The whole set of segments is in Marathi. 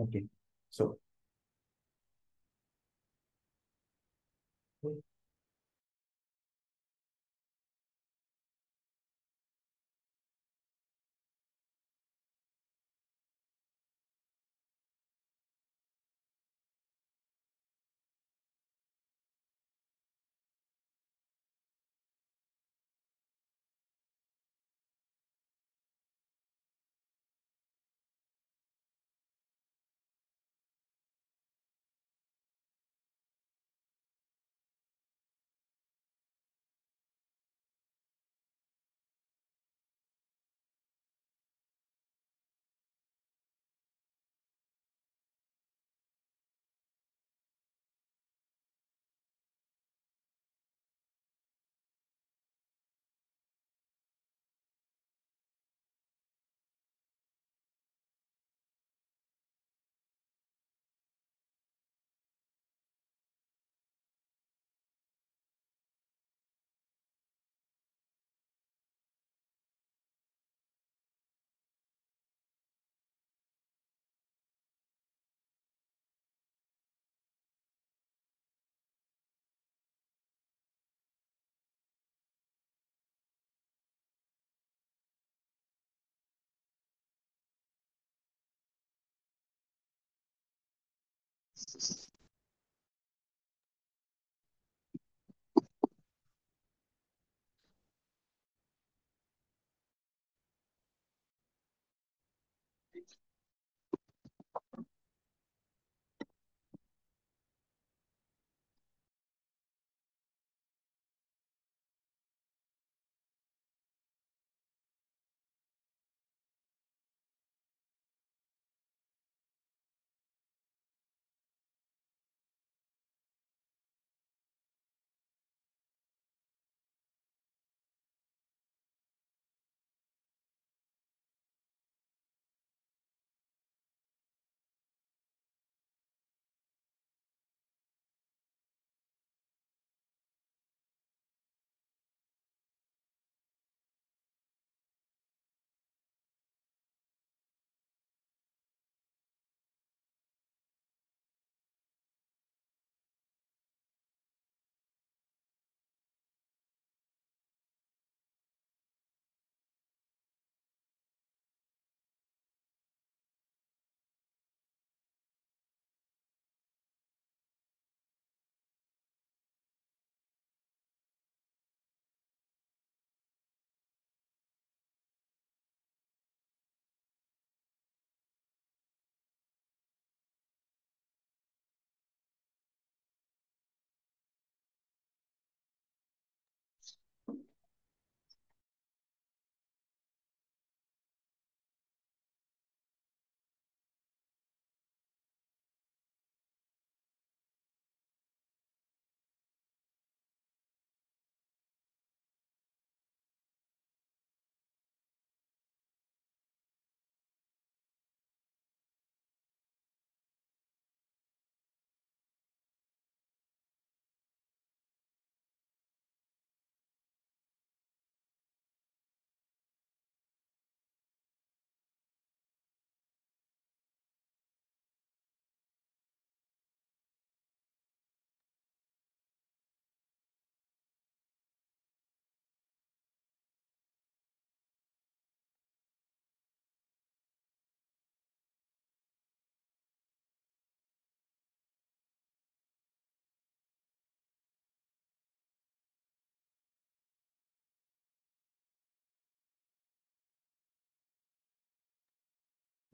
ओके. So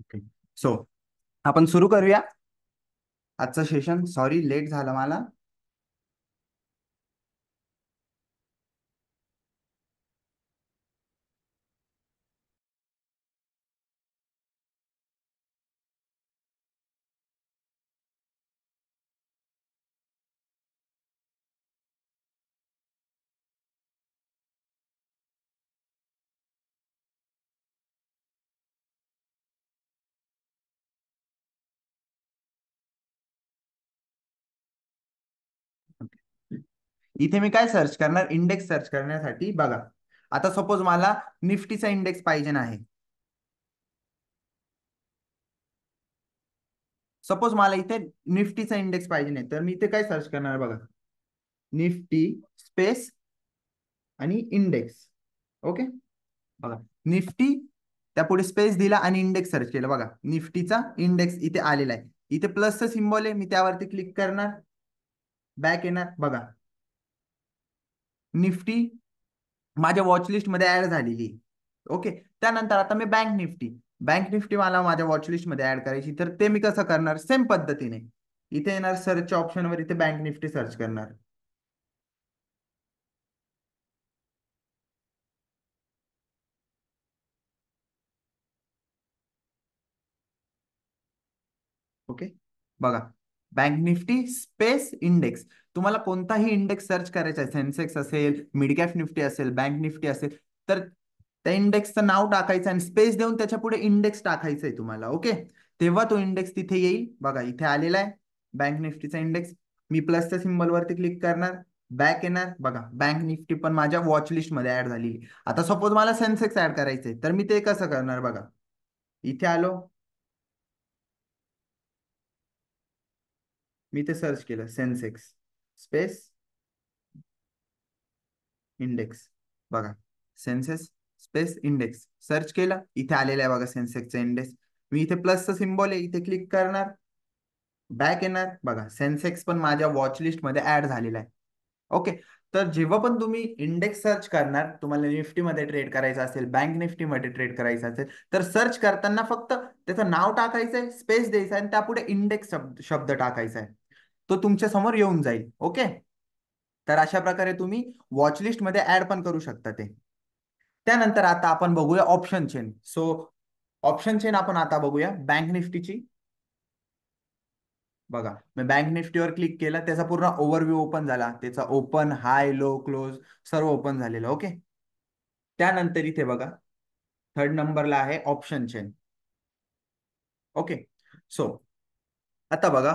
okay. सो आपण सुरू करूया आजचं सेशन. सॉरी लेट झालं मला. इथे मी काय सर्च करणार, इंडेक्स सर्च करण्यासाठी. बघा, आता सपोज मला निफ्टीचा इंडेक्स पाहिजे आहे. सपोज मला इथे निफ्टीचा इंडेक्स पाहिजे नाही, तर मी इथे काय सर्च करणार बघा, निफ्टी स्पेस आणि इंडेक्स. ओके, बघा निफ्टी, त्यापुढे स्पेस दिला आणि इंडेक्स सर्च केलं, बघा निफ्टीचा इंडेक्स इथे आलेला आहे. इथे प्लसचं सिम्बॉल आहे, मी त्यावरती क्लिक करणार, बॅक येणार, बघा निफ्टी माझ्या वॉच लिस्ट मध्ये ऍड झालेली. ओके, त्यानंतर आता मी बँक निफ्टी मला माझ्या वॉच लिस्ट मध्ये ऍड करायची, तर ते मी कसं करणार, सेम पद्धतीने इथे येणार, सर्च ऑप्शनवर इथे बँक निफ्टी सर्च करणार. ओके, बघा बँक निफ्टी स्पेस इंडेक्स. तुम्हाला कोणताही इंडेक्स सर्च करायचा आहे, सेन्सेक्स असेल, मिड कॅप निफ्टी असेल, बँक निफ्टी असेल, तर त्या इंडेक्सचं नाव टाकायचं आणि स्पेस देऊन त्याच्या पुढे इंडेक्स टाकायचं आहे तुम्हाला. ओके, तेव्हा तो इंडेक्स तिथे येईल. बघा इथे आलेला आहे बँक निफ्टीचा इंडेक्स. मी प्लसच्या सिम्बॉलवरती क्लिक करणार, बॅक येणार, बघा बँक निफ्टी पण माझ्या वॉच लिस्ट मध्ये ऍड झालेली. आता सपोज मला सेन्सेक्स ऍड करायचंय, तर मी ते कसं करणार बघा, इथे आलो, मी ते सर्च केलं सेन्सेक्स स्पेस इंडेक्स, बघा सेन्सेस स्पेस इंडेक्स सर्च केलं, इथे आलेलं आहे बघा सेन्सेक्सचा इंडेक्स. मी इथे प्लसचं सिम्बॉल आहे, इथे क्लिक करणार, बॅक येणार, बघा सेन्सेक्स पण माझ्या वॉच लिस्ट मध्ये ऍड झालेला आहे. ओके, तर जेव्हा पण तुम्ही इंडेक्स सर्च करणार, तुम्हाला निफ्टीमध्ये ट्रेड करायचं असेल, बँक निफ्टीमध्ये ट्रेड करायचं असेल, तर सर्च करताना फक्त त्याचं नाव टाकायचंय, स्पेस द्यायचं आणि त्यापुढे इंडेक्स शब्द शब्द टाकायचा आहे, तो तुमच्या समोर येऊन जाईल. ओके, तर अशा प्रकारे तुम्ही वॉच लिस्ट मध्ये ऍड पण करू शकता ते. त्यानंतर आता आपण बघूया option chain. So option chain आपण आता बघूया बँक निफ्टीची. बघा मी बँक निफ्टीवर क्लिक केलं, त्याचा पूर्ण ओव्हरव्ह्यू ओपन झाला, त्याचा ओपन, हाय, लो, क्लोज सर्व ओपन झालेलं. ओके, त्यानंतर इथे बघा थर्ड नंबरला आहे ऑप्शन चेन. ओके, सो आता बघा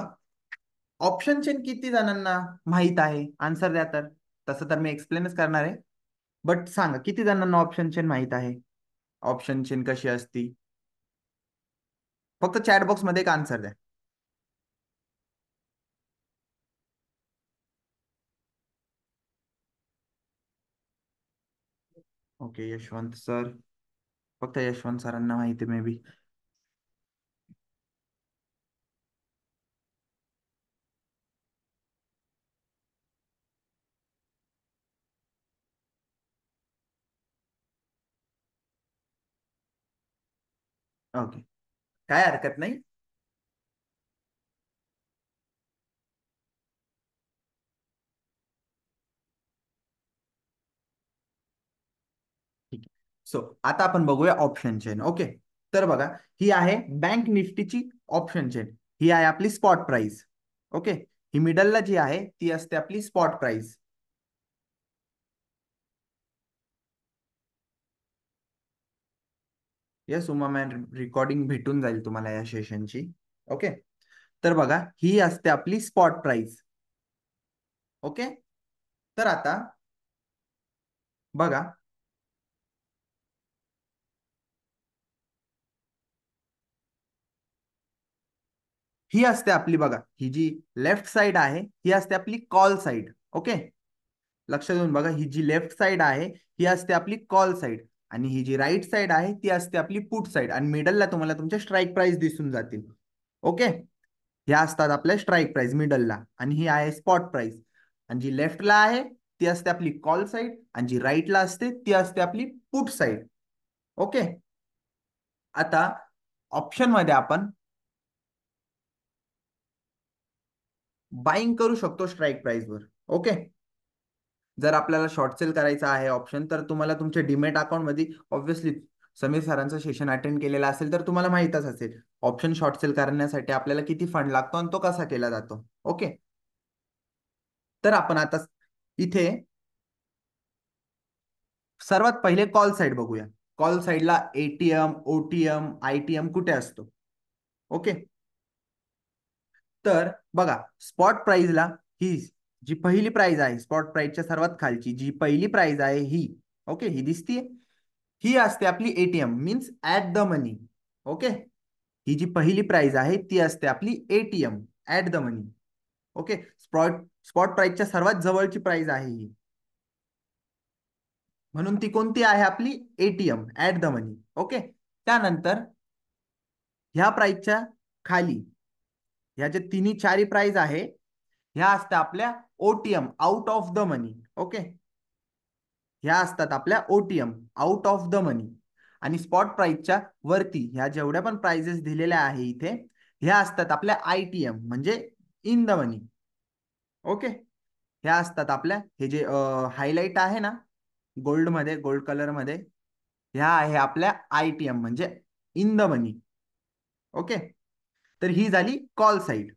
ऑप्शन चेन किती जणांना माहित आहे, आन्सर द्या. तर तसं तर मी एक्सप्लेनच करणार आहे, बट सांगा किती जणांना ऑप्शन चेन माहित आहे, ऑप्शन चेन कशी असती. फक्त चॅट बॉक्स मध्ये एक आन्सर द्या. ओके, यशवंत सर, फक्त यशवंत सरांना माहिती मे बी. ओके, काय हरकत नाही. ठीक आहे, सो आता आपण बघूया ऑप्शन चेन. ओके, तर बघा ही आहे बँक निफ्टीची ऑप्शन चेन. ही आहे आपली स्पॉट प्राइस. ओके, ही मिडलला जी आहे ती असते आपली spot price. Yes Uma man, recording भेटून जाईल तुम्हाला या सेशनची. ओके, तर बघा ही असते आपली स्पॉट प्राइस. ओके, तर आता बघा ही असते आपली, बघा ही जी लेफ्ट साइड आहे ही असते आपली कॉल साइड. ओके, लक्ष देऊन बघा, ही जी लेफ्ट साइड आहे ही असते आपली कॉल साइड, आणि ही जी राईट साइड आहे ती असते आपली पुट साइड, आणि मिडलला तुम्हाला तुमच्या स्ट्राईक प्राइस दिसून जातील. ओके, ह्या असतात आपल्या स्ट्राईक प्राइस मिडलला, आणि ही आहे स्पॉट प्राइस. आणि जी लेफ्टला आहे ती असते आपली कॉल साइड, आणि जी राईटला असते ती असते आपली पुट साइड. ओके, आता ऑप्शन मध्ये आपण बाईंग करू शकतो स्ट्राईक प्राइस वर. ओके, जर आपल्याला शॉर्ट सेल करायचा आहे ऑप्शन, तर तुम्हाला तुमच्या डीमेट अकाउंट मध्ये ऑब्व्हियसली समीर सरांचं सेशन अटेंड केलेलं असेल तर तुम्हाला माहितच असेल ऑप्शन शॉर्ट सेल करण्यासाठी आपल्याला किती फंड लागतो आणि तो कसा केला जातो. ओके, तर आपण आता इथे सर्वात पहिले कॉल साइड बघूया. कॉल साइडला एटीएम, ओटीएम, आयटीएम कुठे असतो. ओके, तर बघा स्पॉट प्राइसला ही जी पहिली प्राइस आहे, स्पॉट प्राइसच्या सर्वात खालची जी पहिली प्राइस आहे ही, ओके ही दिसतीये, ही असते आपली ATM, means at the money. Okay, ही जी पहिली प्राइस आहे ती असते आपली ATM, at the money. Okay, spot प्राइसच्या सर्वात जवळची प्राइस आहे ही, म्हणून ती कोणती आहे आपली ATM, at the money. Okay. त्यानंतर ह्या प्राइसच्या खाली ह्या जे तिन्ही चारी प्राइस आहे ह्या असतात आपल्या OTM, out of the money. Okay, ह्या असतात आपल्या OTM, out of the money. आणि स्पॉट प्राइसच्या वरती ह्या जेवढ्या पण प्राइजेस दिलेल्या आहे इथे ह्या असतात आपल्या आयटीएम, म्हणजे इन द मनी. ओके, ह्या असतात आपल्या, हे जे हायलाइट आहे ना गोल्ड मध्ये, गोल्ड कलर मध्ये, ह्या आहे आपल्या आयटीएम म्हणजे इन द मनी. ओके, तर ही झाली कॉल साइड.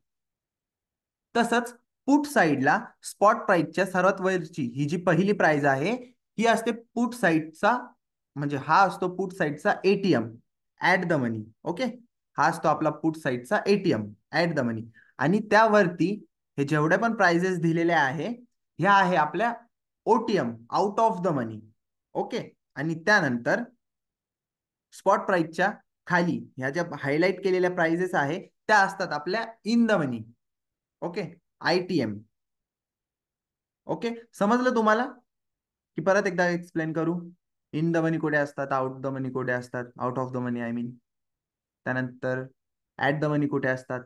तसंच पुट साइडला स्पॉट प्राइसच्या सर्वात वरची ही जी पहिली प्राइस आहे ही असते पुट साइडचा, म्हणजे हा असतो पुट साइडचा ATM, at the money. Okay, हा असतो आपला पुट साइडचा एटीएम, ऍट द मनी. आणि त्यावरती हे जेवढ्या पण प्राइजेस दिलेल्या आहे ह्या आहे आपल्या OTM, out of the money. Okay, आणि त्यानंतर स्पॉट प्राइसच्या खाली ह्या ज्या हायलाइट केलेल्या प्राइजेस आहे त्या असतात आपल्या in the money. Okay, ITM. Okay, समजलं तुम्हाला की परत एकदा एक्सप्लेन करू? इन द मनी कुठे असतात, आउट द मनी कुठे असतात, out of the money I mean. त्यानंतर ऍट द मनी कुठे असतात.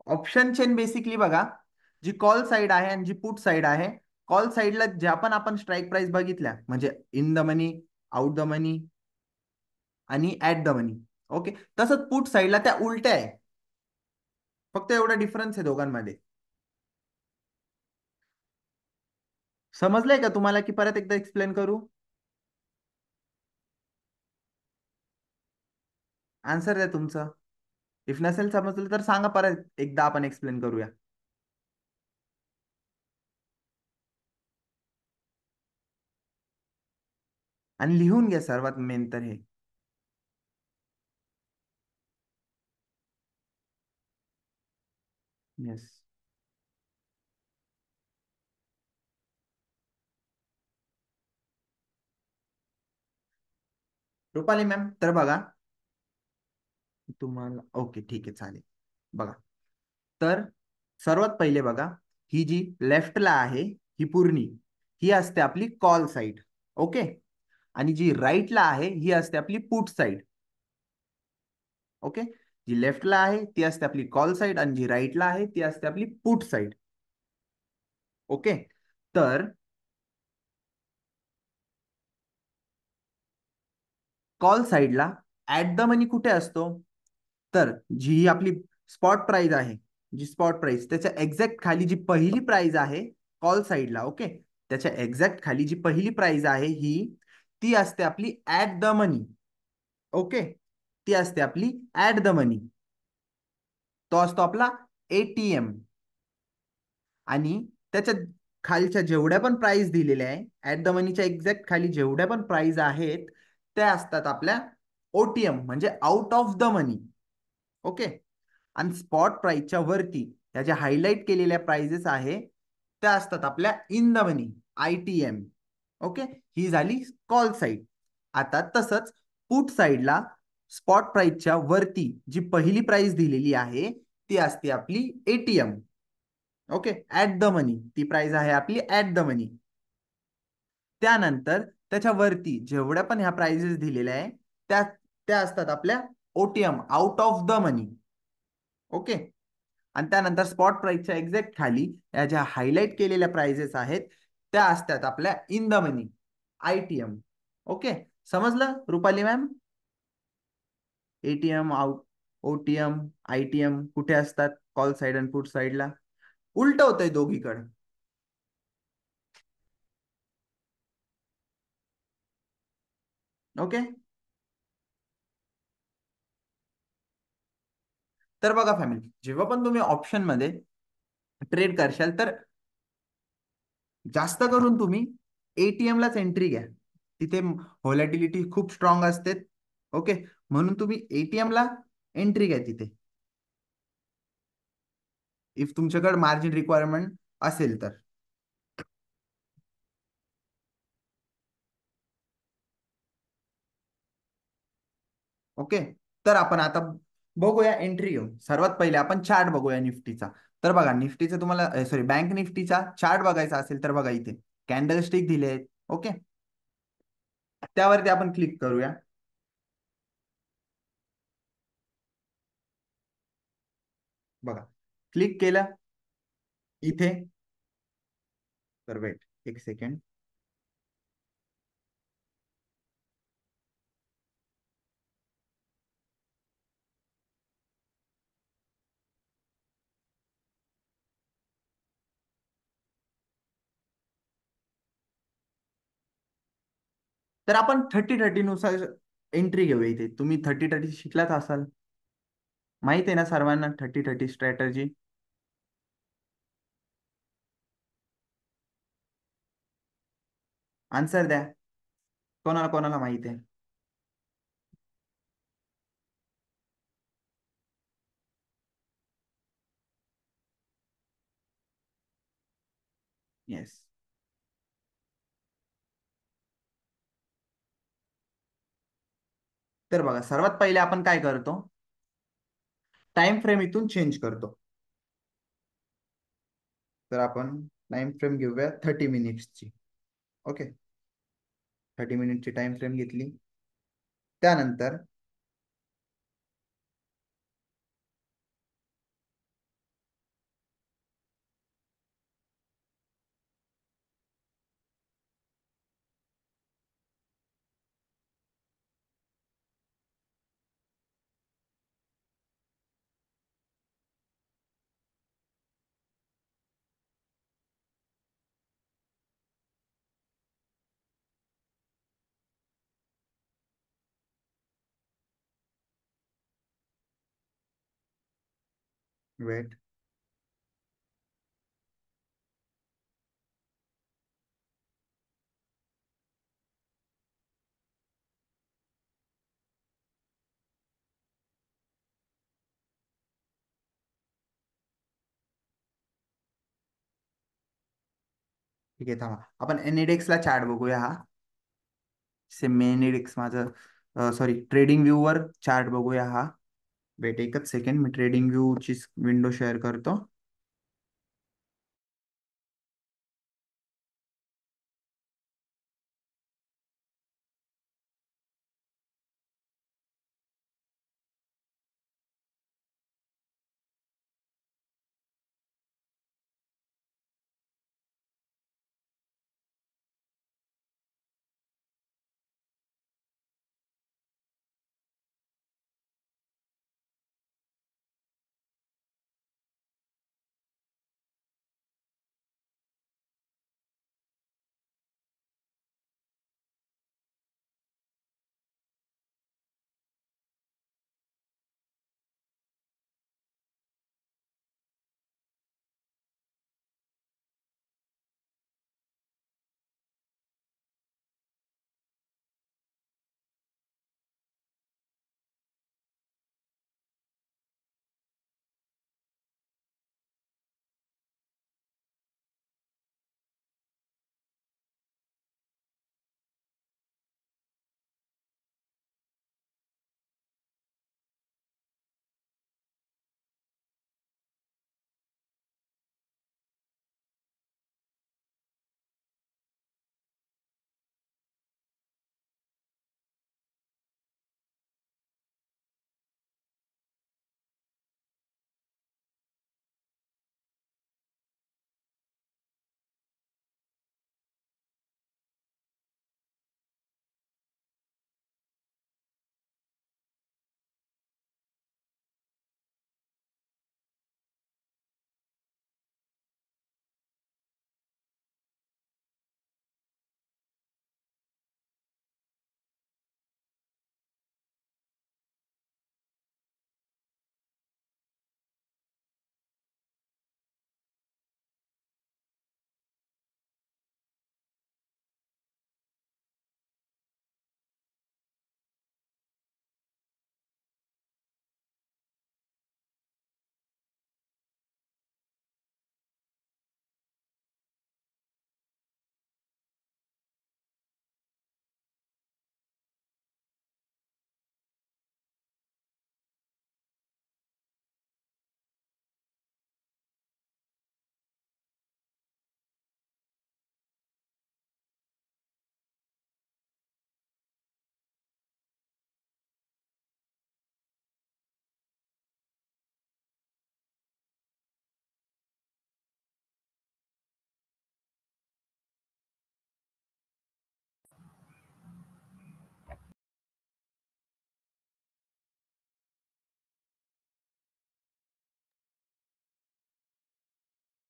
ऑप्शन चेन बेसिकली बघा, जी कॉल साइड आहे आणि जी पुट साइड आहे, कॉल साइडला ज्या पण आपण स्ट्राईक प्राइस बघितल्या म्हणजे in the money, out the money आणि ऍट द मनी. ओके, तसंच पुट साइडला त्या उलट्या आहे, फक्त एवढा डिफरन्स आहे दोघांमध्ये. समजलंय का तुम्हाला की परत एकदा एक्सप्लेन करू? आन्सर द्या तुमचं. इफ नसेल समजलं तर सांगा, परत एकदा आपण एक्सप्लेन करूया. आणि लिहून घ्या सर्वात मेन तर हे. येस. रुपाली मॅम, तर बघा तुम्हाला, ओके ठीक आहे चालेल. बघा, तर सर्वात पहिले बघा, ही जी लेफ्टला आहे ही पूर्णी, ही असते आपली कॉल साइड. ओके, आणि जी राईटला आहे ही असते आपली पुट साइड. ओके, जी लेफ्टला आहे ती असते आपली कॉल साइड आणि जी राईटला आहे ती असते आपली पुट साइड. ओके, तर कॉल साइडला ऍट द मनी कुठे असतो, तर जी आपली स्पॉट प्राइस आहे, जी स्पॉट प्राइस त्याच्या एक्झॅक्ट खाली जी पहिली प्राइस आहे कॉल साइडला, ओके, त्याच्या एक्झॅक्ट खाली जी पहिली प्राइस आहे ही, ती असते आपली ऍट द मनी. ओके, ती असते आपली ऍट द मनी. तो असतो आपला एटीएम. आणि त्याच्या खालच्या जेवढ्या पण प्राइस दिलेल्या आहे ऍट द मनीच्या एक्झॅक्ट खाली जेवढ्या पण प्राइस आहेत त्या असतात आपल्या ओटीएम, म्हणजे out of the money. Okay, आणि स्पॉट प्राइसच्या वरती या ज्या हायलाइट केलेल्या प्राइजेस आहे त्या असतात आपल्या in the money, ITM. Okay, ही झाली कॉल साइड. आता तसंच पुट साइडला स्पॉट प्राइसच्या वरती जी पहिली प्राइस दिलेली आहे ती असते आपली एटीएम. ओके, ऍट द मनी, ती प्राइस आहे आपली ऍट द मनी. त्यानंतर त्याच्या वरती जेवढ्या पण ह्या प्राइजेस दिलेल्या आहे त्या त्या असतात आपल्या OTM, out of the money. Okay, आणि त्यानंतर स्पॉट प्राइसच्या एक्झॅक्ट खाली या ज्या हायलाइट केलेल्या प्राइजेस आहेत त्या असतात आपल्या in the money, ITM. Okay, समजलं Rupali ma'am? ATM, out, OTM, ITM कुठे असतात, कॉल साइड आणि पुट साइडला. उलट होतंय दोघीकडे. ओके, तर बघा फॅमिली, जेव्हा पण तुम्ही ऑप्शन मध्ये ट्रेड करशाल तर जास्त करून तुम्ही एटीएम लाच एंट्री घ्या. तिथे व्हॉलॅटिलिटी खूप स्ट्रॉंग असते. ओके, म्हणून तुम्ही एटीएम ला एंट्री घ्या तिथे, इफ तुमच्याकडे मार्जिन रिक्वायरमेंट असेल तर. ओके, तर आपण आता बघूया एंट्री घेऊन. सर्वात पहिले आपण चार्ट बघूया निफ्टीचा. तर बघा निफ्टीचं तुम्हाला सॉरी बँक निफ्टीचा चार्ट बघायचा असेल तर बघा इथे कॅन्डल स्टिक दिले आहेत. ओके, त्यावरती आपण क्लिक करूया. बघा क्लिक केलं इथे. तर वेट एक सेकंड. तर आपण 30-30 नुसार एंट्री घेऊया इथे. तुम्ही 30-30 शिकलाच असाल, माहित आहे ना सर्वांना 30-30 स्ट्रॅटर्जी. आन्सर द्या, कोणाला कोणाला माहित आहे. येस. तर बघा सर्वात पहिले आपण काय करतो, टाइम फ्रेम इथून चेंज करतो. तर आपण टाइम फ्रेम घेऊया 30 मिनिट्सची. ओके, 30 मिनिटची टाइम फ्रेम घेतली. त्यानंतर वेट. ठीक आहे, थांबा आपण एनएडेक्सला चार्ट बघूया. हा सेम एनएडेक्स माझं सॉरी ट्रेडिंग व्यू वर चार्ट बघूया हा. वेट एकच सेकंड, मी ट्रेडिंग व्यू ची विंडो शेअर करतो.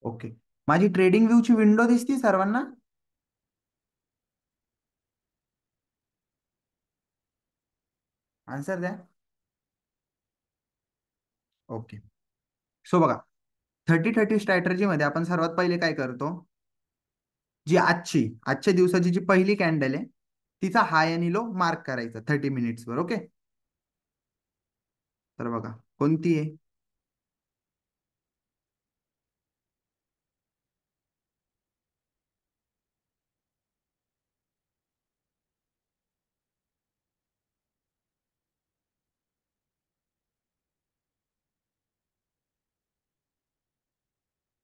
ओके. माझी ट्रेडिंग व्ह्यूची विंडो दिसती सर्वांना? आन्सर द्या. ओके. सो बघा, 30-30 स्ट्रॅटर्जी मध्ये आपण सर्वात पहिले काय करतो, जी आजच्या दिवसाची जी पहिली कॅन्डल आहे तिचा हाय आणि लो मार्क करायचा 30 मिनिट्स वर. ओके. तर बघा कोणती आहे.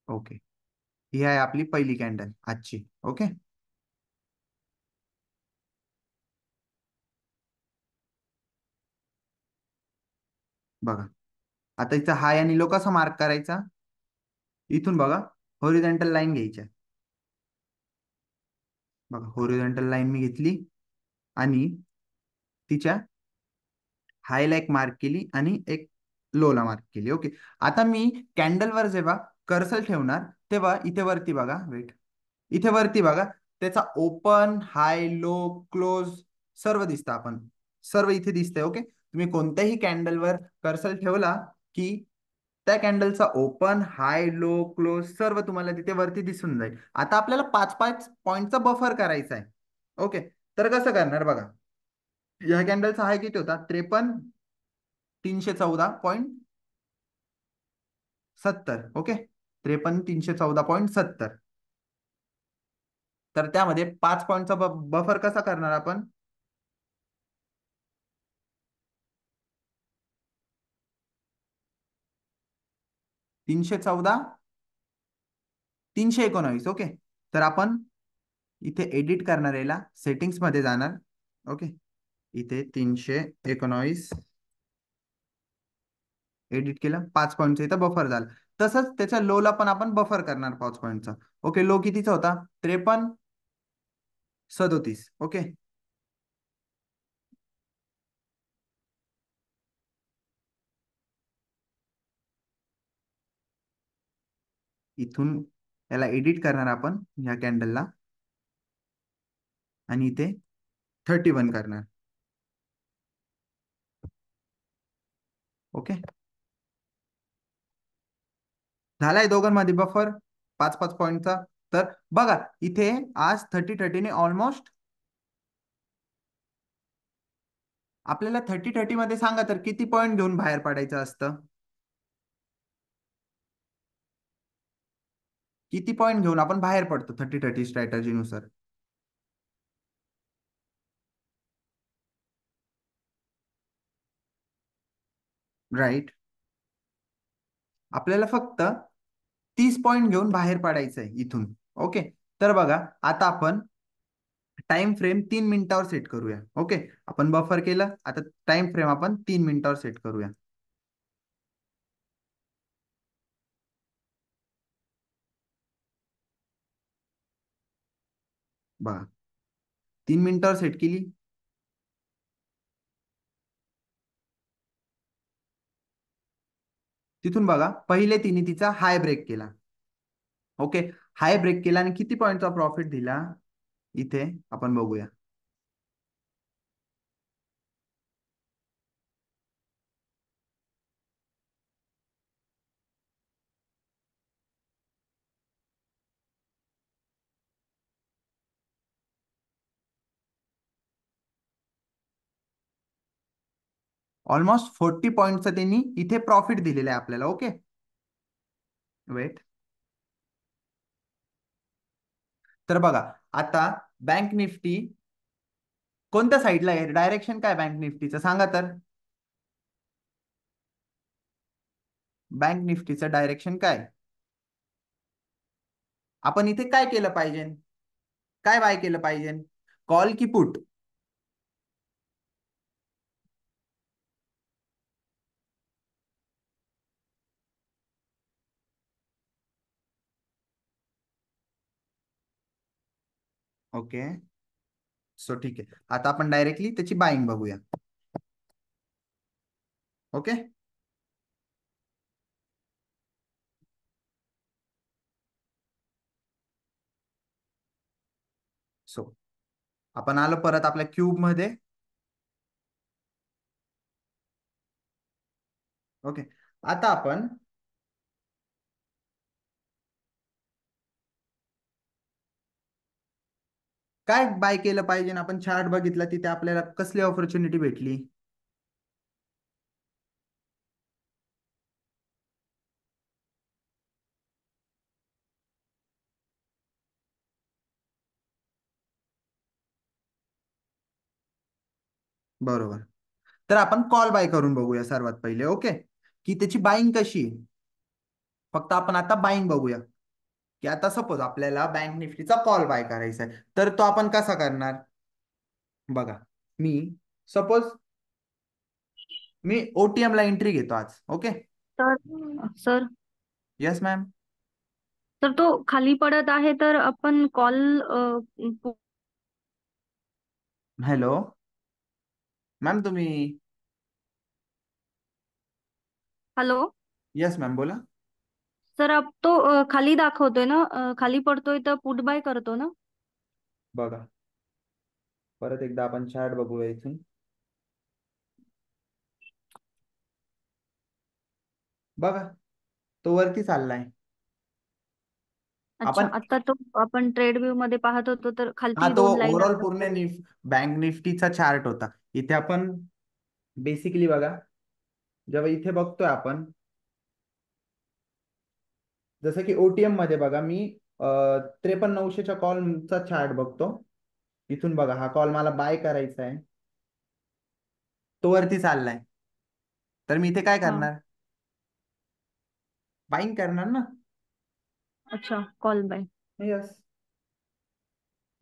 ओके. ही आहे आपली पहिली कॅन्डल आजची. ओके. बघा आता इथं हाय आणि लो कसा मार्क करायचा, इथून बघा हॉरिझॉन्टल लाईन घ्यायच्या. बघा हॉरिझॉन्टल लाईन मी घेतली आणि तिच्या हायला एक मार्क केली आणि एक लोला मार्क केली. ओके. आता मी कॅन्डलवर जेव्हा कर्सर ठेवणार तेव्हा इथे वरती बघा, वेट, इथे वरती बघा त्याचा ओपन, हाय, लो, क्लोज सर्व दिसतं. आपण सर्व इथे दिसतंय. ओके. तुम्ही कोणत्याही कॅन्डलवर कर्सर ठेवला की त्या कॅन्डलचा ओपन, हाय, लो, क्लोज सर्व तुम्हाला तिथे वरती दिसून जाईल. आता आपल्याला 5-5 पॉईंटचा बफर करायचा आहे. ओके. तर कसं करणार बघा, या कॅन्डलचा हाय किती होता, 53,314.70. ओके. 53,314.70. तर त्यामध्ये 5 पॉईंटचा बफर कसा करणार आपण, 314, 319. ओके. तर आपण इथे एडिट करणार, याला सेटिंग्स मध्ये जाणार. ओके. इथे 319 एडिट केलं, 5 पॉईंटचा इथं बफर झाला. तसंच त्याच्या लोला पण आपण बफर करणार 5 पॉईंटचा. ओके. लो कितीचा होता, 53,37. ओके. इथून याला एडिट करणार आपण ह्या कॅन्डलला आणि इथे 31 करणार. ओके. झालाय दोघांमध्ये बफर 5-5 पॉईंटचा. तर बघा इथे आज 30-30ने ऑलमोस्ट आपल्याला 30-30 मध्ये सांगा तर किती पॉईंट घेऊन बाहेर पडायचं असतं, किती पॉईंट घेऊन आपण बाहेर पडतो 30-30 स्ट्रॅटर्जी नुसार. राईट. आपल्याला फक्त 30 पॉईंट घेऊन बाहेर पडायचं आहे इथून. ओके. तर बघा आता आपण टाइम फ्रेम 3 मिनिटावर सेट करूया. ओके. आपण बफर केलं, आता टाइम फ्रेम आपण 3 मिनिटावर सेट करूया. बघा 3 मिनिटावर सेट केली. तिथून बघा पहिले तिने तिचा हाय ब्रेक केला. ओके. हाय ब्रेक केला आणि किती पॉईंटचा प्रॉफिट दिला, इथे आपण बघूया. ऑलमोस्ट 40 पॉईंटचा त्यांनी इथे प्रॉफिट दिलेला आहे आपल्याला. ओके. वेट. तर बघा आता बँक निफ्टी कोणत्या साईडला आहे, डायरेक्शन काय बँक निफ्टीचं सांगा तर. बँक निफ्टीचं डायरेक्शन काय, आपण इथे काय केलं पाहिजे, काय बाय केलं पाहिजे, कॉल की पुट. ओके. सो ठीक आहे, आता आपण डायरेक्टली त्याची बाईंग बघूया. ओके. सो आपण आलो परत आपल्या क्यूब मध्ये. ओके, आता आपण काय बाय केलं पाहिजे ना, आपण चार्ट बघितला तिथे आपल्याला कसली ऑपॉर्च्युनिटी भेटली. बरोबर. तर आपण कॉल बाय करून बघूया सर्वात पहिले. ओके, की त्याची बाईंग कशी आहे. फक्त आपण आता बाईंग बघूया, की आता सपोज आपल्याला बँक निफ्टीचा कॉल बाय करायचा आहे, तर तो आपण कसा करणार. बघा, मी सपोज मी ओटीएम ला एंट्री घेतो आज. ओके. तर सर येस मॅम. तर तो खाली पडत आहे तर आपण कॉल हॅलो मॅम, तुम्ही. हॅलो येस मॅम, बोला. सर अब तो खाली दाखवतोय ना, खाली पडतोय तर पुट बाय करतो ना. बघा, परत एकदा आपण चार्ट बघूया इथून. बघा, तो वरती चाललाय. अच्छा, आपण आता तो आपण ट्रेड व्ह्यू मध्ये पाहत होतो तर हा खालती तो दोन लाईन ओव्हरऑल आहेत पूर्ण आपल्याला. बँक निफ्टीचा चार्ट होता. इथे आपण बेसिकली बघा, जेव्हा इथे बघतोय आपण, जसं की ओटीएम मध्ये बघा, मी 53,900च्या कॉलचा चार्ट बघतो. इथून बघा, हा कॉल मला बाय करायचा आहे, तो वरती चाललाय. तर मी इथे काय हा. करणार, बाईंग करणार ना. अच्छा, कॉल बाय. यस.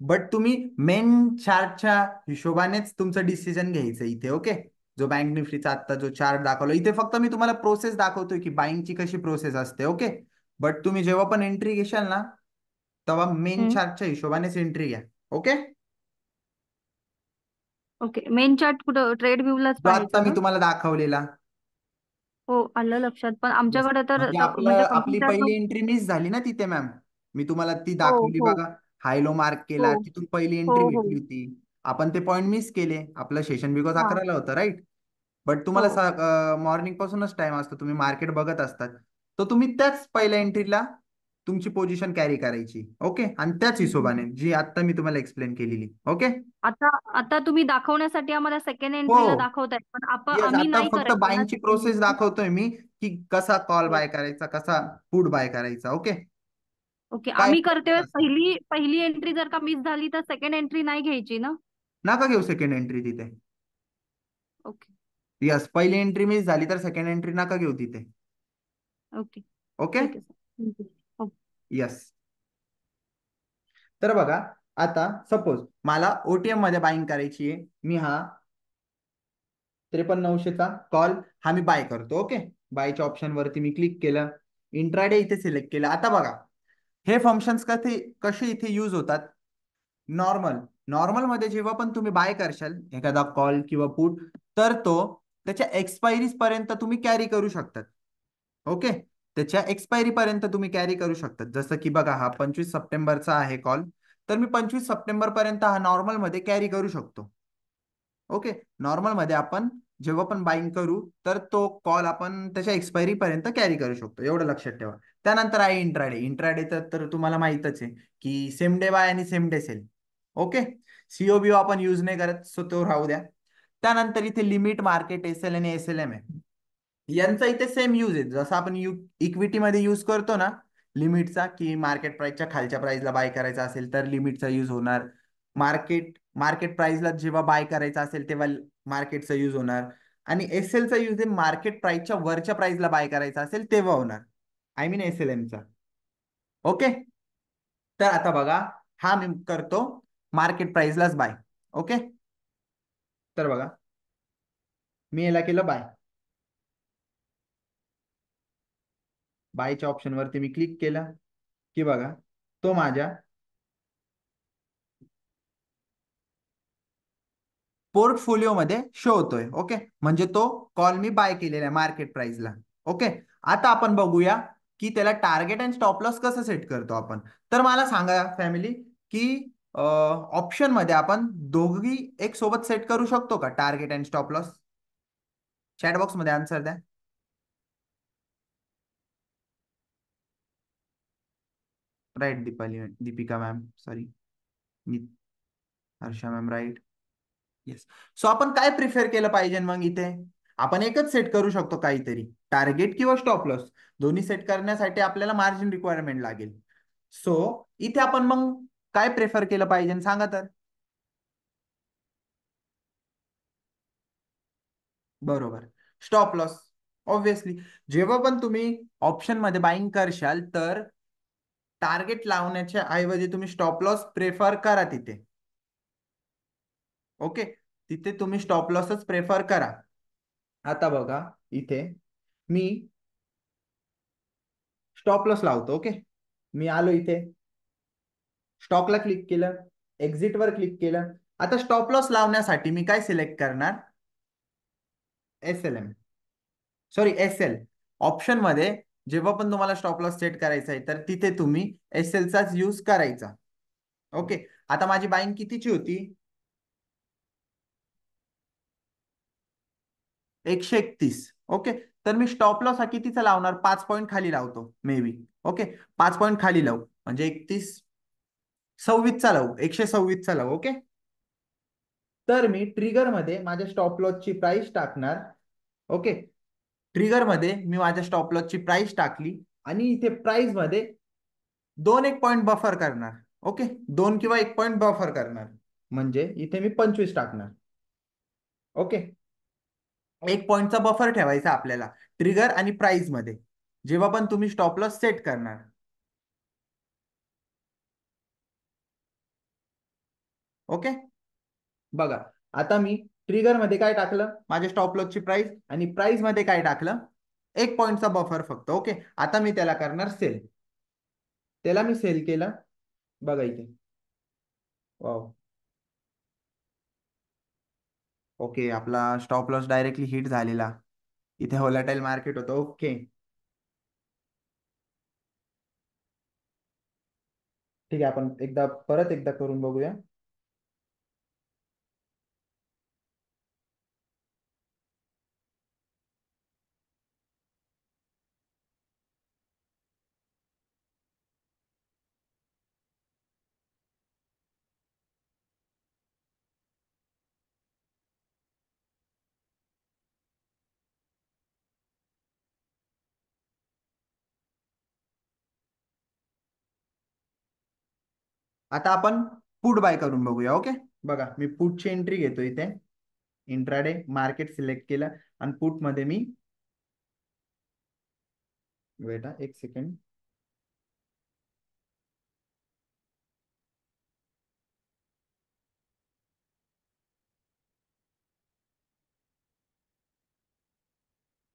बट तुम्ही मेन चार्टच्या हिशोबानेच तुमचं डिसिजन घ्यायचं इथे. ओके, जो बँक निफ्टीचा आता जो चार्ट दाखवला इथे, फक्त मी तुम्हाला प्रोसेस दाखवतोय की बाईंगची कशी प्रोसेस असते. ओके, बट तुम्ही जेव्हा पण एंट्री घेशाल ना, तेव्हा मेन हम्म. चार्टच्या हिशोबानेच एंट्री घ्या. ओके. ओके, मेन चार्ट कुठं ट्रेड व्ह्यू लाच जो आता पाहायचा मी का? तुम्हाला दाखवलेला. हो, आलं लक्षात, पण Yes. आमच्याकडे तर म्हणजे म्हणजे आपली कम्प्युटर तो. पहिली एंट्री मिस झाली ना तिथे मॅम. मी तुम्हाला ती हो दाखवली हो बघा. हायलो मार्क हो केला, तिथून पहिली हो एंट्री हो. भेटली होती. आपण ते पॉईंट मिस केले. आपलं सेशन बिकॉज हा. 11ला होतं, राईट. बट हो. तुम्हाला मॉर्निंग पासूनच टाइम असतो, तुम्ही मार्केट बघत असतात. तर तुम्ही त्याच पहिल्या अच्छा. एंट्रीला तुमची पोझिशन कॅरी करायची. ओके, आणि त्याच हम्म, हम्म. हिशोबाने जी आता मी तुम्हाला एक्सप्लेन केलेली. ओके. आता आता तुम्ही दाखवण्यासाठी आम्हाला सेकंड एंट्रीला हो. दाखवताय, पण आपण येस, आम्ही आता नाही फक्त करायचं ना बाईंगची सेकंड प्रोसेस एंट्री. दाखवतोय मी, की कसा कॉल हो. बाय करायचा, कसा पुट बाय करायचा. ओके. ओके, काय आम्ही प्रोसेस करतोय. असते. पहिली पहिली एंट्री जर का मिस झाली तर सेकंड एंट्री नाही घ्यायची ना. नका घेऊ सेकंड एंट्री तिथे. ओके. यस, पहिली एंट्री मिस झाली तर सेकंड एंट्री नका घेऊ तिथे. Okay, okay. ठीक आहे सर. Thank you. हो. यस. तर बघा, आता सपोज मला ओटीएम मध्ये बाईंग करायची आहे. मी हा 53,900चा कॉल हा मी बाय करतो. ओके, बायच्या ऑप्शन वरती मी क्लिक केलं, इंट्राडे इथे सिलेक्ट केलं. आता बघा, हे फंक्शन्स कसे इथे यूज होतात. नॉर्मल नॉर्मल मध्ये जेव्हा पण तुम्ही बाय करशाल एखादा कॉल किंवा पुट, तर तो त्याच्या एक्सपायरी पर्यंत तुम्ही कॅरी करू शकतात. ओके, त्याच्या एक्सपायरी पर्यंत तुम्ही कॅरी करू शकतात. जसं की बघा, हा 25 सप्टेंबरचा आहे कॉल, तर मी 25 सप्टेंबर पर्यंत हा नॉर्मल मध्ये कॅरी करू शकतो. ओके, नॉर्मल मध्ये आपण जेव्हा पण बाईंग करू, तर तो कॉल आपण त्याच्या एक्सपायरी पर्यंत कॅरी करू शकतो. एवढं लक्षात ठेवा. त्यानंतर आहे इंट्राडे. इंट्राडे तर तुम्हाला माहितच आहे की सेम डे बाय आणि सेम डे सेल. ओके, सीओबीओ आपण यूज नाही करत, सो तो राहू द्या. त्यानंतर इथे लिमिट, मार्केट, एसएल आणि एसएलएम आहे. यांचा इथे सेम यूज आहे, जसं आपण इक्विटी मध्ये यूज करतो ना लिमिटचा, की मार्केट प्राइसच्या खालच्या प्राइसला बाय करायचा असेल तर लिमिटचा यूज होणार. मार्केट मार्केट प्राइसला जेव्हा बाय करायचा असेल तेव्हा मार्केटचा यूज होणार. आणि एसएलचा यूज आहे मार्केट प्राइसच्या वरच्या प्राइसला बाय करायचा असेल तेव्हा होणार. आय मीन एसएलएमचा. ओके. तर आता बघा, हा मी करतो मार्केट प्राइसलाच बाय. ओके. तर बघा, मी याला केलं बाय. बायच्या ऑप्शन वरती मी क्लिक केलं, की बघा, तो माझ्या पोर्टफोलिओ मध्ये शो होतोय. ओके, म्हणजे तो कॉल मी बाय केलेला आहे मार्केट प्राइसला. ओके. आता आपण बघूया की त्याला टार्गेट अँड स्टॉप लॉस कसं सेट करतो आपण. तर मला सांगा फॅमिली, की ऑप्शन मध्ये आपण दोघी एक सोबत सेट करू शकतो का, target and stop loss? Chat box मध्ये आन्सर द्या. Right Deepali, Deepika ma'am, sorry, मी, Harsha ma'am, right. Yes. So आपण काय प्रिफर केलं पाहिजे मग इथे? आपण एकच सेट करू शकतो काहीतरी, टार्गेट किंवा स्टॉप लॉस. दोन्ही सेट करण्यासाठी आपल्याला मार्जिन रिक्वायरमेंट लागेल. सो इथे आपण मग काय प्रेफर केलं पाहिजे सांगा तर. बरोबर, स्टॉप लॉस. ऑब्विसली जेव्हा पण तुम्ही ऑप्शन मध्ये बाईंग करशाल तर टार्गेट लावण्याच्या ऐवजी तुम्ही स्टॉप लॉस प्रेफर करा तिथे. ओके, तिथे तुम्ही स्टॉप लॉसच प्रेफर करा. आता बघा इथे मी स्टॉप लॉस लावतो. ओके, मी आलो इथे, स्टॉकला क्लिक केलं, एक्झिट वर क्लिक केलं. आता स्टॉप लॉस लावण्यासाठी मी काय सिलेक्ट करणार? SLM, sorry SL. ऑप्शन मध्ये जेव्हा पण तुम्हाला स्टॉप लॉस सेट करायचा आहे तर तिथे तुम्ही SL चाच यूज करायचा. ओके, आता माझी बाईंग कितीची होती? 131. ओके, तर मी स्टॉप लॉस हा कितीचा लावणार? 5 पॉईंट खाली लावतो मे बी. ओके, 5 पॉईंट खाली लावू म्हणजे 31.26 चा लावू, 126 चा लावू. ओके, तर मी ट्रिगर मध्ये माझ्या स्टॉप लॉसची प्राइस टाकणार. ओके, ट्रिगर मध्ये मी माझ्या स्टॉप लॉसची प्राइस टाकली आणि इथे प्राइस मध्ये 2-1 पॉईंट बफर करणार. ओके, 2 किंवा 1 पॉईंट बफर करणार म्हणजे इथे मी 25 टाकणार. ओके, 1 पॉईंटचा बफर ठेवायचा आपल्याला ट्रिगर आणि प्राइस मध्ये जेव्हा पण तुम्ही स्टॉप लॉस सेट करणार. ओके, बघा आता मी ट्रिगर मध्ये काय टाकलं? माझ्या स्टॉप लॉसची प्राइस, आणि प्राइस मध्ये काय टाकलं? 1 पॉईंटचा बफर फक्त. ओके, आता मी त्याला करणार सेल. त्याला मी सेल केलं. बघा इथे, वाव. ओके, आपला स्टॉप लॉस डायरेक्टली हिट झालेला. इथे व्होलाटाईल मार्केट होतं. ओके, ठीक आहे, आपण परत एकदा करून बघूया. आता आपण पुट बाय करून बघूया. ओके, बघा मी पुटची एंट्री घेतो इथे. इंट्राडे मार्केट सिलेक्ट केलं आणि पुट मध्ये मी, वेट 1 सेकंड.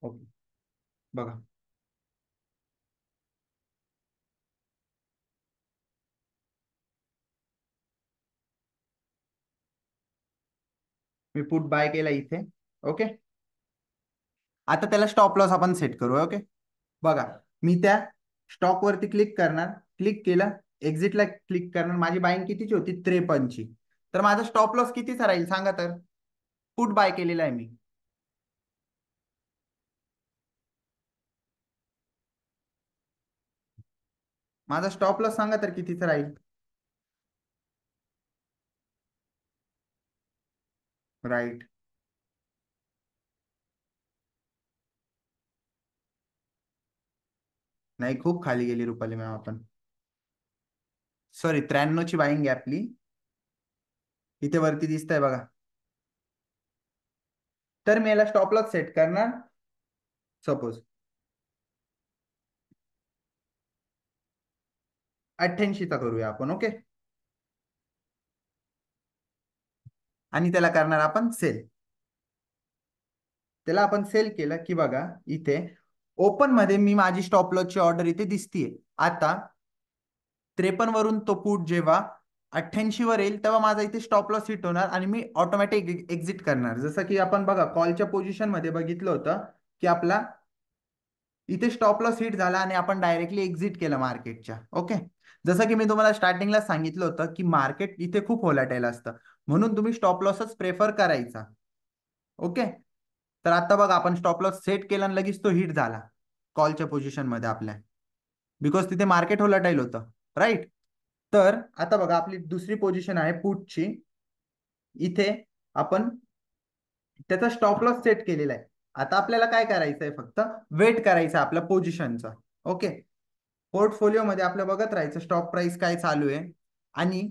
ओके, बघा मी पुट बाय केला इथे. ओके, आता त्याला स्टॉप लॉस आपण सेट करू. ओके, बघा मी त्या स्टॉक वरती क्लिक करणार, क्लिक केलं, एक्झिटला क्लिक करणार. माझी बाईंग कितीची होती? 53ची. तर माझा स्टॉप लॉस कितीचा राहील सांगा तर? पुट बाय केलेला आहे मी. माझा स्टॉप लॉस सांगा तर कितीचा राहील? राईट. नाही, खूप खाली गेली रुपाली मॅम. आपण, सॉरी, 93ची बाईंग आहे आपली. इथे वरती दिसतंय बघा. तर मी याला स्टॉप लॉस सेट करणार. सपोज 88चा करूया आपण. ओके, आणि त्याला करणार आपण सेल. त्याला आपण सेल केलं की बघा इथे ओपन मध्ये मी माझी स्टॉप लॉसची ऑर्डर इथे दिसतीये. आता 53 वरून तो पुट जेव्हा 88 वर येईल तेव्हा माझा इथे स्टॉप लॉस हिट होणार आणि मी ऑटोमॅटिक एक्झिट करणार. जसं की आपण बघा कॉलच्या पोझिशन मध्ये बघितलं होतं की आपला इथे स्टॉप लॉस हिट झाला आणि आपण डायरेक्टली एक्झिट केलं मार्केटच्या. ओके. जसं की मी तुम्हाला स्टार्टिंगला सांगितलं होतं की मार्केट इथे खूप व्होलाटाईल असतं, म्हणून तुम्ही स्टॉप लॉसच प्रेफर करायचा. ओके. तर आता बघा आपण स्टॉप लॉस सेट केला आणि लगेच तो हिट झाला कॉलच्या पोझिशन मध्ये आपल्या, बिकॉज तिथे मार्केट व्होलाटाईल होतं. राईट. तर आता बघा आपली दुसरी पोझिशन आहे पुटची. इथे आपण त्याचा स्टॉप लॉस सेट केलेला आहे. आता आपल्याला काय करायचं आहे, फक्त वेट करायचं आहे आपल्या पोझिशनचा. ओके. पोर्टफोलिओ मध्ये आपलं बघत राहायचं स्टॉक प्राइस काय चालू आहे, आणि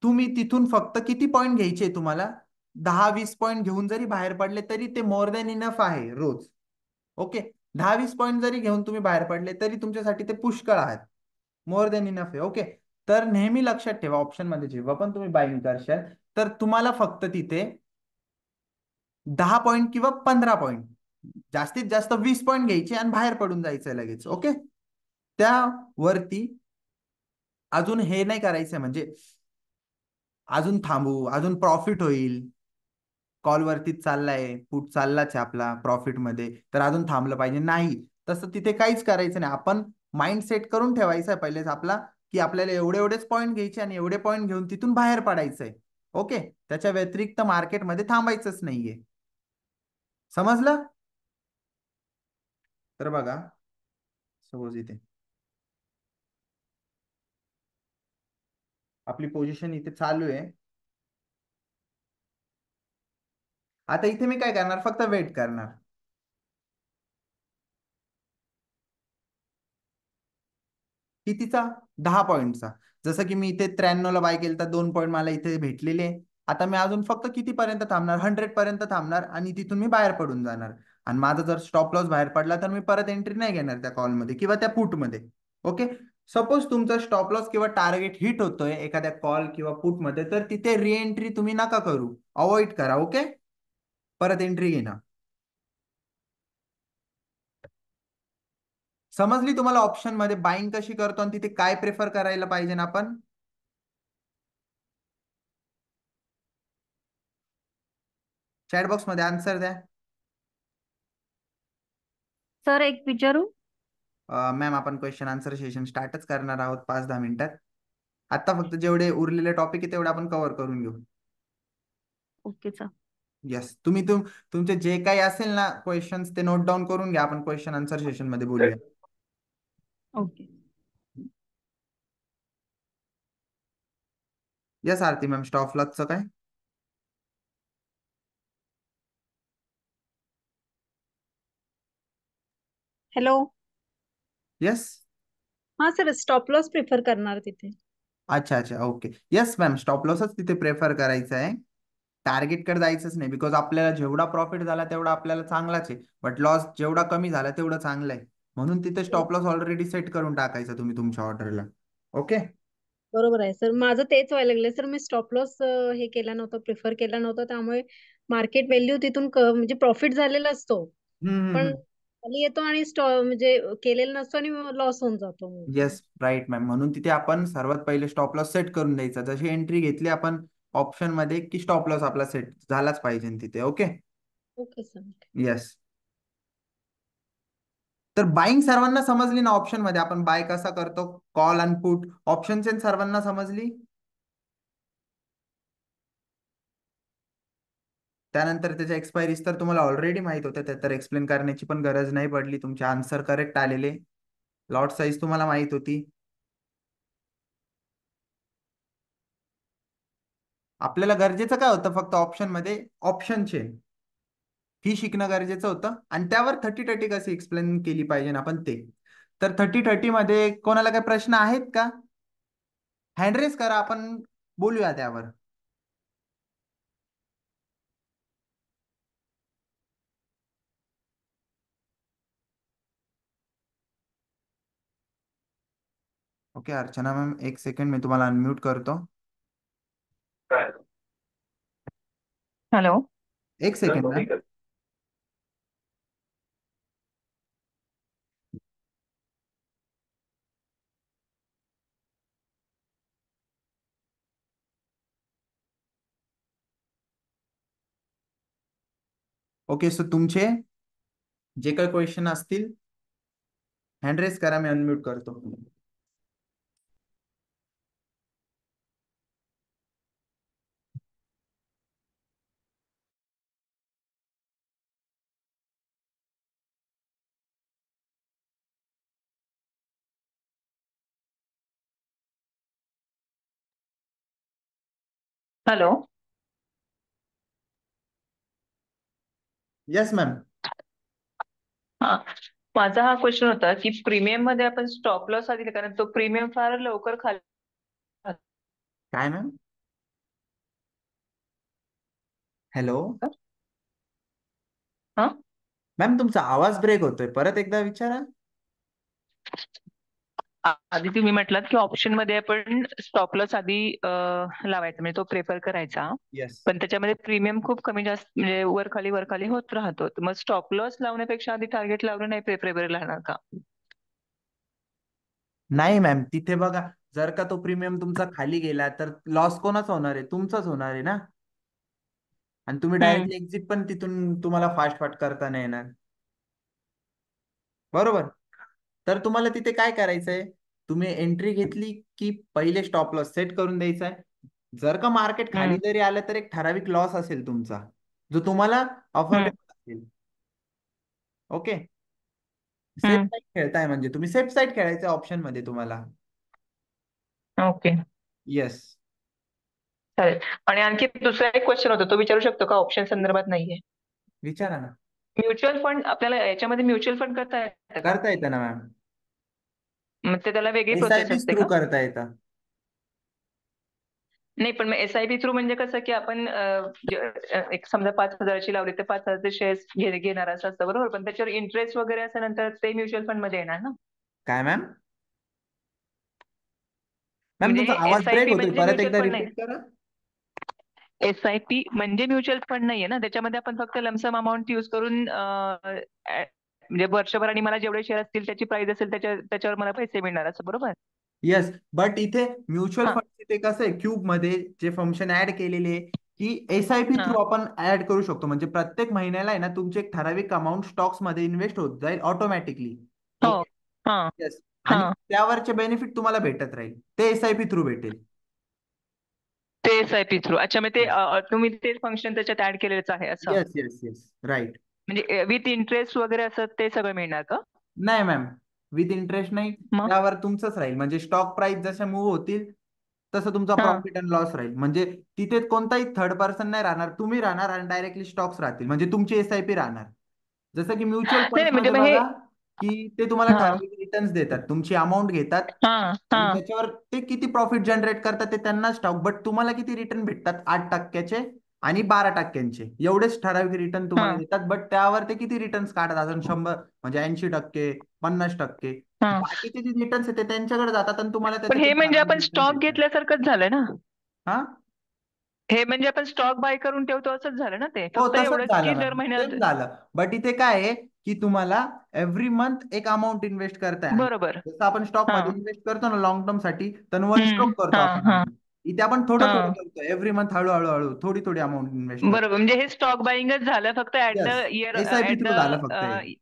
तुम्ही तिथून फक्त किती पॉईंट घ्यायचे तुम्हाला, 10-20 पॉईंट घेऊन जरी बाहेर पडले तरी ते मोर दॅन इनफ आहे रोज. ओके. 10-20 पॉईंट जरी घेऊन तुम्ही बाहेर पडले तरी तुमच्यासाठी ते पुष्कळ आहेत, मोर दॅन इनफ आहे. ओके. तर नेहमी लक्षात ठेवा ऑप्शन मध्ये जेव्हा पण तुम्ही बाईंग करशाल तर तुम्हाला फक्त तिथे 10 पॉईंट किंवा 15 पॉईंट, जास्तीत जास्त 20 पॉईंट घ्यायचे आणि बाहेर पडून जायचं लगेच. ओके. त्यावरती अजून हे नाही करायचं, म्हणजे अजून थांबू, अजून प्रॉफिट होईल, कॉलवरतीच चाललाय, पुट चाललाच आहे आपला प्रॉफिट मध्ये, तर अजून थांबलं पाहिजे नाही. तसं तिथे काहीच करायचं नाही. आपण माइंड सेट करून ठेवायचं आहे पहिलेच आपला, की आपल्याला एवढे एवढेच पॉईंट घ्यायचे आणि एवढे पॉईंट घेऊन तिथून बाहेर पडायचंय. ओके. त्याच्या व्यतिरिक्त मार्केटमध्ये थांबायचंच नाहीये. समजलं? तर बघा, सपोज इथे आपली पोझिशन इथे चालू आहे. आता इथे मी काय करणार, फक्त वेट करणार. कितीचा? 10 पॉईंटचा. जसं की मी इथे 93 ला बाय केलं तर 2 पॉईंट मला इथे भेटलेले. आता मी अजून फक्त कितीपर्यंत थांबणार, 100 पर्यंत थांबणार आणि तिथून मी बाहेर पडून जाणार. आणि माझा जर स्टॉप लॉस बाहेर पडला तर मी परत एंट्री नाही घेणार त्या कॉलमध्ये किंवा त्या पुटमध्ये. ओके. सपोज तुमचा स्टॉप लॉस किंवा टार्गेट हिट होतोय एखाद्या कॉल किंवा पुटमध्ये, तर तिथे रिएंट्री तुम्ही नका करू, अवॉइड करा. ओके. परत एंट्री घेणं. समजली तुम्हाला ऑप्शन मध्ये बाईंग कशी करतो आणि तिथे काय प्रेफर करायला पाहिजे ना आपण? चॅट बॉक्स मध्ये आन्सर द्या. सर एक विचारू? मॅम आपण क्वेश्चन आन्सर सेशन स्टार्टच करणार आहोत 5-10 मिनिटात. आता फक्त जेवढे उरलेले टॉपिक आहे तेवढे आपण कव्हर करून घेऊ. Okay sir. येस. तुमचे जे काही असेल ना क्वेश्चन्स ते नोट डाऊन करून घ्या, आपण क्वेश्चन आन्सर सेशन मध्ये बोलूया. ओके. येस आरती मॅम, स्टॉप लॉसचं काय? हॅलो. येस. हा सर, स्टॉप लॉस प्रिफर करणार तिथे. अच्छा अच्छा, ओके. येस मॅम, स्टॉप लॉसच तिथे प्रेफर करायचं आहे. टार्गेटकडे जायचंच नाही, बिकॉज आपल्याला जेवढा प्रॉफिट झाला तेवढा आपल्याला चांगलाच आहे, बट लॉस जेवढा कमी झाला तेवढं चांगलं आहे. म्हणून तिथे स्टॉप लॉस ऑलरेडी सेट करून टाकायचा तुम्ही तुमच्या ऑर्डरला. ओके. बरोबर आहे सर, माझं तेच व्हायला लागलं सर. मी स्टॉप लॉस हे केला नव्हतं, प्रिफर केला नव्हता, त्यामुळे मार्केट व्हॅल्यू तिथून म्हणजे प्रॉफिट झालेला असतो, पण हम्म. खाली येतो आणि म्हणजे केलेला नसतो आणि लॉस होऊन जातो. येस राईट मॅम, म्हणून तिथे आपण सर्वात पहिले स्टॉप लॉस सेट करून द्यायचा. जशी एंट्री घेतली आपण ऑप्शन मध्ये की स्टॉप लॉस आपला सेट झालाच पाहिजे तिथे. ओके. Okay sir. येस. तर बाईंग सर्वांना समजली ना, ऑप्शन मध्ये आपण बाय कसा करतो, कॉल आणि पुट ऑप्शन सर्वांना समजली. त्यानंतर त्याच्या एक्सपायरीज तर तुम्हाला ऑलरेडी माहित होत्या, त्या तर एक्सप्लेन करण्याची पण गरज नाही पडली. तुमचे आन्सर करेक्ट आलेले. लॉट साईज तुम्हाला माहित होती. आपल्याला गरजेचं काय होतं, फक्त ऑप्शन मध्ये ऑप्शन चेन ही शिकणं गरजेचं होतं, आणि त्यावर 30-30 कशी एक्सप्लेन केली पाहिजे ना आपण ते. तर 30-30 मध्ये कोणाला काही प्रश्न आहेत का? हँड रेस करा, आपण बोलूया त्यावर. ओके अर्चना मॅम, एक सेकंड मी तुम्हाला अनम्यूट करतो. हॅलो. एक सेकंड मॅम. ओके, सो तुमचे जे काही क्वेश्चन असतील हँड रेस करा, मी अनम्यूट करतो. हॅलो. Yes ma'am. हा, माझा हा क्वेश्चन होता की प्रीमियम मध्ये आपण स्टॉप लॉस आधी, कारण तो प्रीमियम फार लवकर खाली जातो. काय मॅम? हॅलो हा, मॅम, तुमचा आवाज ब्रेक होतोय, परत एकदा विचारा. आधी तुम्ही म्हटलात की ऑप्शन मध्ये आपण स्टॉप लॉस आधी लावायचा, म्हणजे तो प्रेफर करायचा. येस. पण त्याच्यामध्ये प्रीमियम खूप कमी जास्त म्हणजे वर खाली होत राहतो. तर मग स्टॉप लॉस लावण्यापेक्षा आधी टार्गेट लावलं नाही प्रेफरेबल राहणार का? नाही मॅम, तिथे बघा, जर का तो प्रीमियम तुमचा खाली गेला तर लॉस कोणाचा होणार आहे? तुमचाच होणार आहे ना. आणि तुम्ही हम्म. डायरेक्टली एक्झिट पण तिथून तुम्हाला फास्ट फास्ट करता नाही येणार. बरोबर. तर तुम्हाला तिथे काय करायचंय, तुम्ही एंट्री घेतली की पहिले स्टॉप लॉस सेट करून द्यायचा आहे. जर का मार्केट खाली हम्म. जरी आलं तर एक ठराविक लॉस असेल तुमचा, जो तुम्हाला हम्म. अफोर्डेबल असेल. ओके. सेफ हम्म. साईड खेळताय म्हणजे तुम्ही सेफ साईड खेळायचं ऑप्शन मध्ये तुम्हाला. Okay, yes. चालेल. आणि आणखी दुसरा एक क्वेश्चन होता, तो विचारू शकतो का? ऑप्शन संदर्भात नाहीये. विचारा ना. म्युच्युअल फंड, आपल्याला याच्यामध्ये म्युच्युअल फंड करता येतं का? करता येतं ना मॅम. मग ते त्याला वेगळी प्रोसेस SIP असते थ्रू का? करता येतं. नाही, पण मग SIP थ्रू म्हणजे कसं की आपण एक समजा 5,000ची लावली तर 5,000चे शेअर्स घेणार असं असतं, बरोबर? पण त्याच्यावर इंटरेस्ट वगैरे असं नंतर ते म्युच्युअल फंड मध्ये येणार ना. काय मॅम? मॅम, म्हणजे तुमचा आवाज ब्रेक SIP होतोय, म्हणजे परत म्युच्युअल एकदा फंड नाही. रिपीट करा. SIP म्हणजे म्युच्युअल फंड नाहीये ना, त्याच्यामध्ये आपण फक्त लमसम अमाऊंट युज करून म्हणजे वर्षभर आणि मला जेवढे शेअर असतील त्याची प्राइस असेल त्याच्यावर मला पैसे मिळणार असं, बरोबर? येस, बट इथे म्युच्युअल हा. फंड इथे कसं आहे, क्यूब मध्ये जे फंक्शन ऍड केलेले आहे की SIP हा. थ्रू आपण ऍड करू शकतो. म्हणजे प्रत्येक महिन्याला आहे ना, तुमची एक ठराविक अमाऊंट स्टॉक्स मध्ये इन्व्हेस्ट होत जाईल ऑटोमॅटिकली. हो. ओके. हा. येस. हा. आणि त्यावरचे बेनिफिट तुम्हाला भेटत राहील, ते SIP थ्रू भेटेल. ते SIP थ्रू, अच्छा. मग ते येस तुम्ही ते फंक्शन त्याच्यात ऍड केलेलंच आहे असं, येस येस येस, राईट. म्हणजे विथ इंटरेस्ट वगैरे असं ते सगळं मिळणार का? नाही मॅम, विथ इंटरेस्ट नाही. मग. त्यावर तुमचंच राहील, म्हणजे स्टॉक प्राइस जसे मूव्ह होतील तसं तुमचा हा. प्रॉफिट अँड लॉस राहील. म्हणजे तिथे कोणताही थर्ड पर्सन नाही राहणार, तुम्ही राहणार आणि डायरेक्टली स्टॉक्स राहतील, म्हणजे तुमची SIP राहणार. जसं की म्युच्युअल नाही फंड्स नाही, म्हणजे मध्ये मग हे. बघा, की ते तुम्हाला हा. ठराविक रिटर्न्स देतात, तुमची अमाऊंट घेतात हा. हा. आणि त्याच्यावर ते किती प्रॉफिट जनरेट करतात ते त्यांनाच ठाऊक. बट तुम्हाला किती रिटर्न भेटतात? 8% आणि 12% एवढेच ठराविक रिटर्न तुम्हाला हा. देतात. बट त्यावर ते किती रिटर्न्स काढतात अजून 100, म्हणजे 80%, 50%, हा. बाकीचे जे रिटर्न्स आहेत ते त्यांच्याकडे जातात आणि तुम्हाला पण हे त्याच्यातून म्हणजे ठराविक आपण रिटर्न स्टॉक भेटतात. घेतल्यासारखंच झालं ना. हा, हे म्हणजे आपण स्टॉक बाय करून ठेवतो असंच झालं ना, ते हो फक्त तसंच एवढंच की झालं दर मॅम, महिन्याला सेम झालं. बट इथे काय आहे की तुम्हाला एव्हरी मंथ एक अमाऊंट इन्व्हेस्ट करताय. आणि बरोबर. जसं आपण स्टॉक हा. मध्ये इन्व्हेस्ट करतो ना लॉंग टर्म साठी, तर वन हम्म. स्ट्रोक करतो हा. आपण हा. इथे. इथे आपण थोडं थोडं हा. करतो, एव्हरी मंथ हळूहळू हळू थोडी थोडी अमाऊंट इन्व्हेस्ट करतो. बरोबर, म्हणजे हे स्टॉक बाईंगच झालं फक्त at the yes, year, SIP at the through झालं फक्त हे.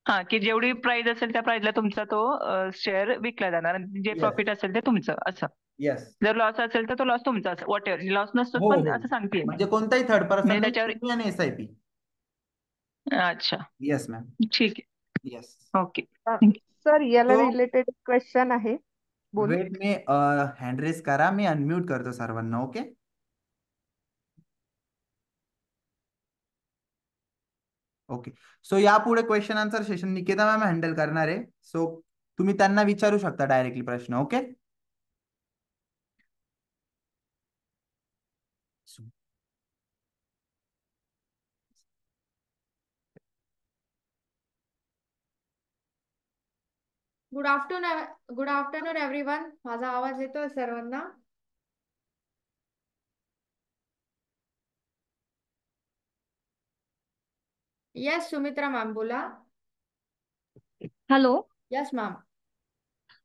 हा, की जेवढी प्राइस असेल त्या प्राइसला तुमचा तो शेअर विकला जाणार आणि जे येस प्रॉफिट असेल ते तुमचं असं. येस. जर लॉस असेल तर तो लॉस तुमचा, असं वॉट एव्हर. लॉस नसतोच हो पण हो, असं सांगते मी. म्हणजे कोणताही थर्ड पर्सन म्हणजे नाही, त्याच्यावर. तुम्ही आणि SIP. अच्छा. Yes ma'am. ठीक येस. आहे. ओके. थँक्यू. सर याला तो रिलेटेड क्वेश्चन आहे, बोलू? वेट, मी हँड रेस करा, मी अनम्यूट करतो सर्वांना. ओके. ओके. सो यापुढे question answer session Niketa ma'am handle करणार आहे. सो तुम्ही त्यांना विचारू शकता डायरेक्टली प्रश्न. ओके. Good afternoon everyone. माझा आवाज येतोय सर्वांना? येस सुमित्रा मॅम, बोला. हॅलो. Yes ma'am.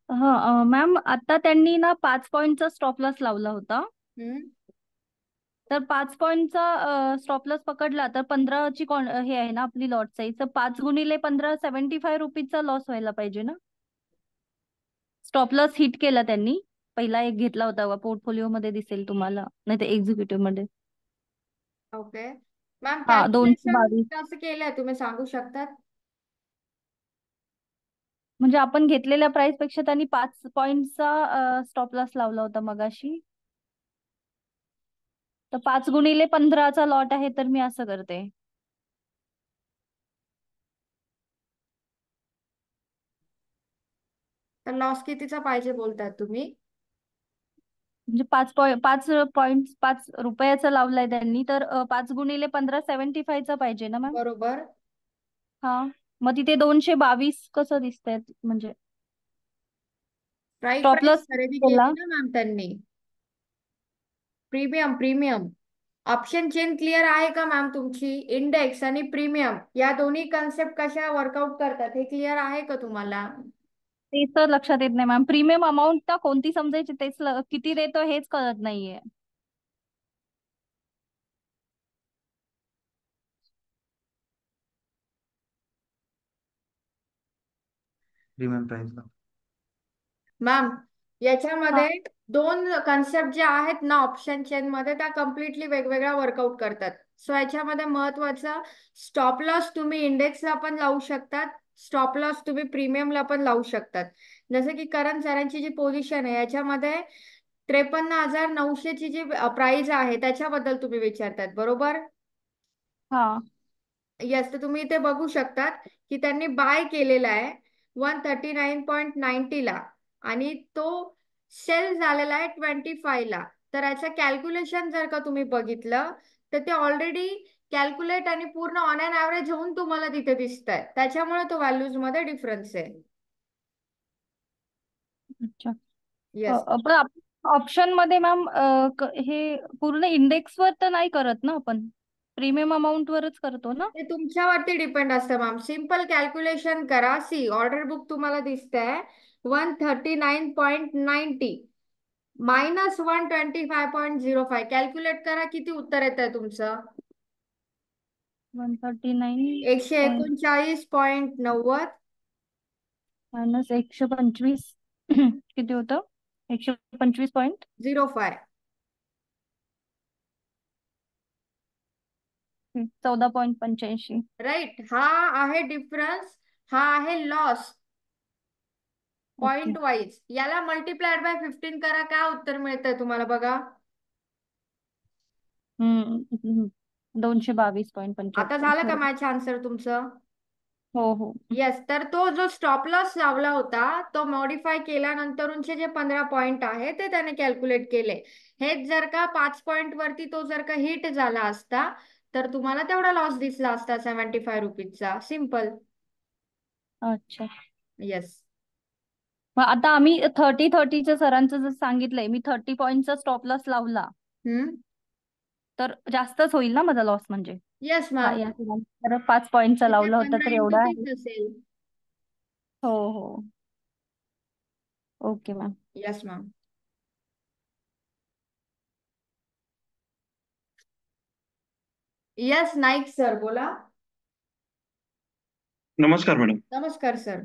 हा मॅम, आता त्यांनी ना 5 पॉईंटचा स्टॉप लॉस लावला होता. हम्म. तर 5 पॉईंटचा स्टॉप लॉस पकडला तर 15ची हे आहे ना आपली लॉट साईज, तर 5 गुणिले 15 ₹75चा लॉस व्हायला पाहिजे ना. स्टॉप लॉस हिट केला त्यांनी, पहिला एक घेतला होता पोर्टफोलिओ मध्ये दिसेल तुम्हाला, नाही तर एक्झिक्युटिव्ह मध्ये. ओके मॅम, हा, कॅल्क्युलेशन 222. कसं केलंय तुम्ही सांगू शकतात? म्हणजे आपण घेतलेल्या प्राइस पेक्षा त्यांनी 5 पॉईंटचा स्टॉप लॉस लावला होता मगाशी. तर 5 गुणिले 15चा लॉट आहे, तर मी असं करते. तर लॉस कितीचा पाहिजे बोलताय तुम्ही? म्हणजे 5 रुपयाचा लावलाय त्यांनी, तर 5 गुणिले 15 75चा पाहिजे ना मॅम. बरोबर. हा, मग तिथे 222 कसं दिसतंय म्हणजे स्ट्राईक स्टॉप प्राइस लॉस खरेदी केला. केली ना मॅम त्यांनी. प्रीमियम ऑप्शन चेन क्लिअर आहे का मॅम तुमची? इंडेक्स आणि प्रीमियम या दोन्ही कन्सेप्ट कशा वर्कआउट करतात हे क्लिअर आहे का तुम्हाला? तेच तर लक्षात येत नाही मॅम. प्रीमियम अमाऊंट तर कोणती समजायची, तेच किती देतो हेच कळत नाहीये. प्रीमियम प्राइस मॅम, हा. याच्यामध्ये दोन कन्सेप्ट जे आहेत ना ऑप्शन चेन मध्ये, त्या कम्प्लिटली वेगवेगळ्या वर्कआउट करतात. सो याच्यामध्ये महत्वाचं, स्टॉप लॉस तुम्ही इंडेक्सला पण लावू शकतात, स्टॉप लॉस तुम्ही प्रीमियमला पण लावू शकतात. जसं की करण सरांची जी पोझिशन आहे याच्यामध्ये 53,900ची जी प्राइस आहे त्याच्याबद्दल तुम्ही विचारतात, बरोबर? हा. येस, तर तुम्ही इथे बघू शकतात की त्यांनी बाय केलेला आहे 139.90 ला आणि तो सेल झालेला आहे 25 ला. तर याचं कॅल्क्युलेशन जर का तुम्ही बघितलं तर ते ऑलरेडी कॅल्क्युलेट आणि पूर्ण ऑन अन ऍव्हरेज होऊन तुम्हाला तिथे दिसत आहे, त्याच्यामुळे तो व्हॅल्यूज मध्ये डिफरन्स आहे. अच्छा. येस, पण ऑप्शन मध्ये मॅम हे पूर्ण इंडेक्स वर तर नाही करत ना आपण, प्रीमियम अमाऊंट वरच करतो ना. ते तुमच्यावरती डिपेंड असतं मॅम. सिम्पल कॅल्क्युलेशन करा. सी ऑर्डर बुक तुम्हाला दिसतंय 139.90 मायनस 125.05. कॅल्क्युलेट करा किती उत्तर येत आहे तुमचं. 139 पॉईंट 139.90 मायनस 125 किती होतं? 125.05. 14.85. राईट. हा आहे डिफरन्स, हा आहे लॉस ओके. Point wise. याला मल्टिप्लायड बाय 15 करा, काय उत्तर मिळतंय तुम्हाला बघा. आता झालं का 222.75. मॅच आन्सर तुमचं? हो हो. येस, तर तो जो स्टॉप लॉस लावला होता तो मॉडिफाय केल्यानंतरचे जे 15 पॉइंट आहे ते त्याने कॅल्क्युलेट केले. हेच जर का 5 पॉइंट वरती तो जर का हिट झाला असता तर तुम्हाला तेवढा लॉस दिसला असता ₹75चा. सिम्पल. अच्छा. येस. मग आता आम्ही 30-30च्या सरांचं जर सांगितलंय, मी 30 पॉईंटचा स्टॉप लॉस लावला तर जास्तच होईल ना माझा लॉस म्हणजे. येस हा, मॅम, या सरांनी 5 पॉईंटचा तिथे लावला होता 15 तर इंटू एवढा आहे. 6 असेल. हो हो. Okay ma'am. Yes ma'am. Yes, Naik sir बोला. नमस्कार मॅडम. नमस्कार सर.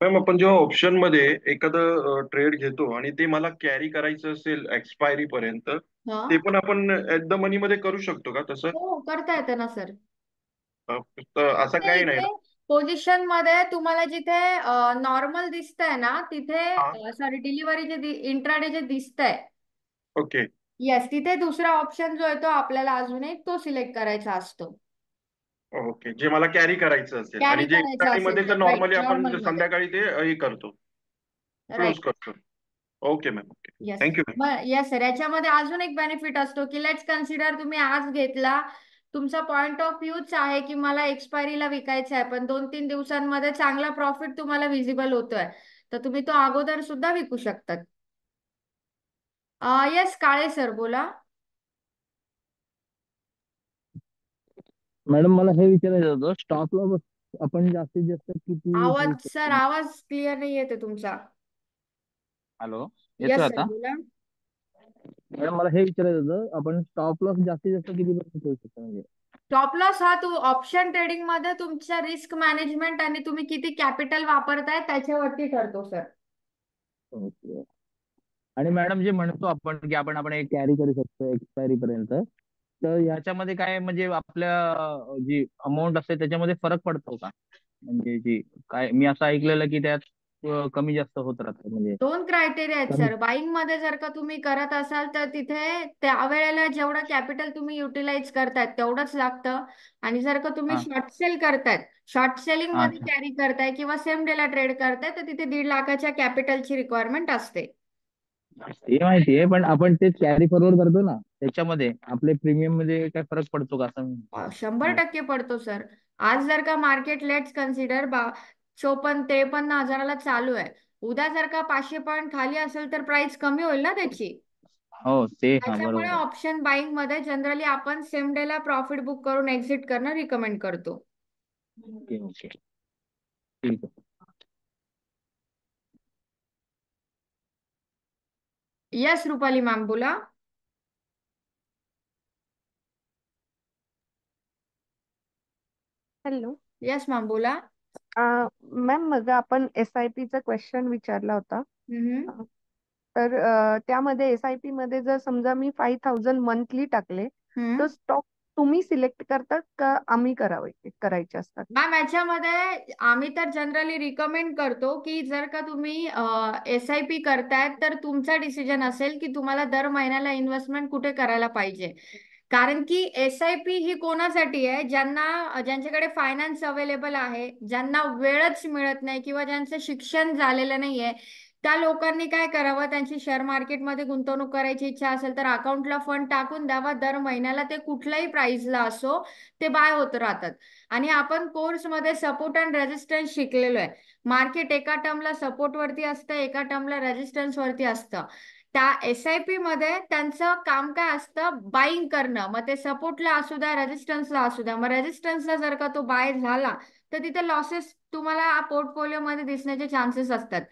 मॅम, आपण जेव्हा ऑप्शन मध्ये एखादं ट्रेड घेतो आणि ते मला कॅरी करायचं असेल एक्सपायरी पर्यंत, हा, ते पण आपण ऍट द मनी मध्ये करू शकतो का तसं? हो करता येतं ना सर. तर असं काही नाही इथे ना? पोझिशन मध्ये तुम्हाला जिथे नॉर्मल दिसतंय ना तिथे, हा. सॉरी, डिलिव्हरी जे इंट्राडे जे दिसतंय, ओके. येस, तिथे दुसरा ऑप्शन जो आहे तो आपल्याला अजून एक तो सिलेक्ट करायचा असतो. ओके, जे मला कॅरी करायचं असेल, कॅरी आणि जे करायचा एक्स्ट्रा मध्ये असेल तर तर, राईट, नॉर्मली आपण नॉर्मल मध्ये. संध्याकाळी ते हे करतो, क्लोज राईट. करतो. Okay ma'am, okay. Yes. Thank you ma'am. Yes sir, याच्यामध्ये अजून एक बेनिफिट असतो की लेट्स कन्सिडर तुम्ही आज घेतला, तुमचा पॉइंट ऑफ व्ह्यूच आहे की मला एक्सपायरीला विकायचं आहे पण 2-3 दिवसांमध्ये चांगला प्रॉफिट तुम्हाला विजिबल होतोय, तर तुम्ही तो अगोदर सुद्धा विकू शकतात. येस, काळे सर बोला. मॅडम, मला हे विचारायचं होतं, स्टॉप लॉस आपण जास्तीत जास्त किती ठेवू सर शकतो? आवाज क्लिअर नाही येते तुमचा. हॅलो, येस येतोय सर आता? बोला. मॅडम मला हे विचारायचं होतं, आपण स्टॉप लॉस जास्तीत जास्त किती पर्यंत ठेवू शकतो म्हणजे? स्टॉप लॉस हा तू ऑप्शन ट्रेडिंग मध्ये तुमच्या रिस्क मॅनेजमेंट आणि तुम्ही किती कॅपिटल वापरताय त्याच्यावरती ठरतो सर. ओके. आणि मॅडम जे म्हणतो आपण की आपण आपण एक कॅरी करू शकतो एक्सपायरी पर्यंत, तर ह्याच्यामध्ये काय म्हणजे आपल्या जी अमाऊंट असते त्याच्यामध्ये फरक पडतो का? म्हणजे जी काय मी असं ऐकलेलं की त्यात कमी जास्त होत राहतं म्हणजे दोन क्रायटेरिया आहेत कमी. सर. बाईंग मध्ये जर का तुम्ही करत असाल तर तिथे त्यावेळेला जेवढं कॅपिटल तुम्ही युटिलाइज करतायत तेवढंच लागतं. आणि जर का तुम्ही हा. शॉर्ट सेल करतायत, शॉर्ट सेलिंग मध्ये अच्छा. कॅरी करताय किंवा सेम डे ला ट्रेड करताय तर तिथे 1.5 लाखाच्या कॅपिटलची रिक्वायरमेंट असते. ते माहिती आहे, पण आपण ते कॅरी फॉरवर्ड करतो ना, त्याच्यामध्ये आपले प्रीमियम मध्ये काय फरक पडतो का असं 100% पडतो सर. आज जर का मार्केट लेट्स कन्सिडर 54-53 हजाराला चालू आहे, उद्या जर का 500 पॉईंट खाली असेल तर प्राइस कमी होईल ना त्याची. हो ते हा त्याच्यामुळे बरोबर आहे. ऑप्शन बाईंग मध्ये जनरली आपण सेम डे ला प्रॉफिट बुक करून एक्झिट करणं रिकमेंड करतो. ओके ओके ठीक आहे. यस रुपाली मॅम बोला. हॅलो. यस मॅम बोला. मॅम मग आपण SIP चा क्वेश्चन विचारला होता. हम्म. अ, तर त्यामध्ये SIP मध्ये जर समजा मी 5,000 मंथली टाकले, तर हम्म. स्टॉक तुम्ही सिलेक्ट करतात का आम्ही करायचे असतात? मॅम याच्यामध्ये आम्ही तर जनरली रिकमेंड करतो की जर का तुम्ही SIP करतायत तर तुमचा डिसिजन असेल की तुम्हाला दर महिन्याला इन्व्हेस्टमेंट कुठे करायला पाहिजे. कारण की SIP ही कोणासाठी आहे, ज्यांच्याकडे फायनान्स अवेलेबल आहे, ज्यांना वेळच मिळत नाही किंवा ज्यांचं शिक्षण झालेलं नाहीये, त्या लोकांनी काय करावं, त्यांची शेअर मार्केटमध्ये गुंतवणूक करायची इच्छा असेल तर अकाउंटला फंड टाकून द्यावा. दर महिन्याला ते कुठल्याही प्राइसला असो ते बाय होत राहतात. आणि आपण कोर्समध्ये सपोर्ट अँड रेजिस्टन्स शिकलेलो आहे. मार्केट एका टर्मला सपोर्ट वरती असतं, एका टर्मला रेजिस्टन्स वरती असतं. त्या SIP मध्ये त्यांचं काम काय असतं, बाईंग करणं. मग ते सपोर्टला असू द्या, रेजिस्टन्सला असू द्या. मग रेजिस्टन्सला जर का तो बाय झाला तर तिथे लॉसेस तुम्हाला पोर्टफोलिओ मध्ये दिसण्याचे चान्सेस असतात.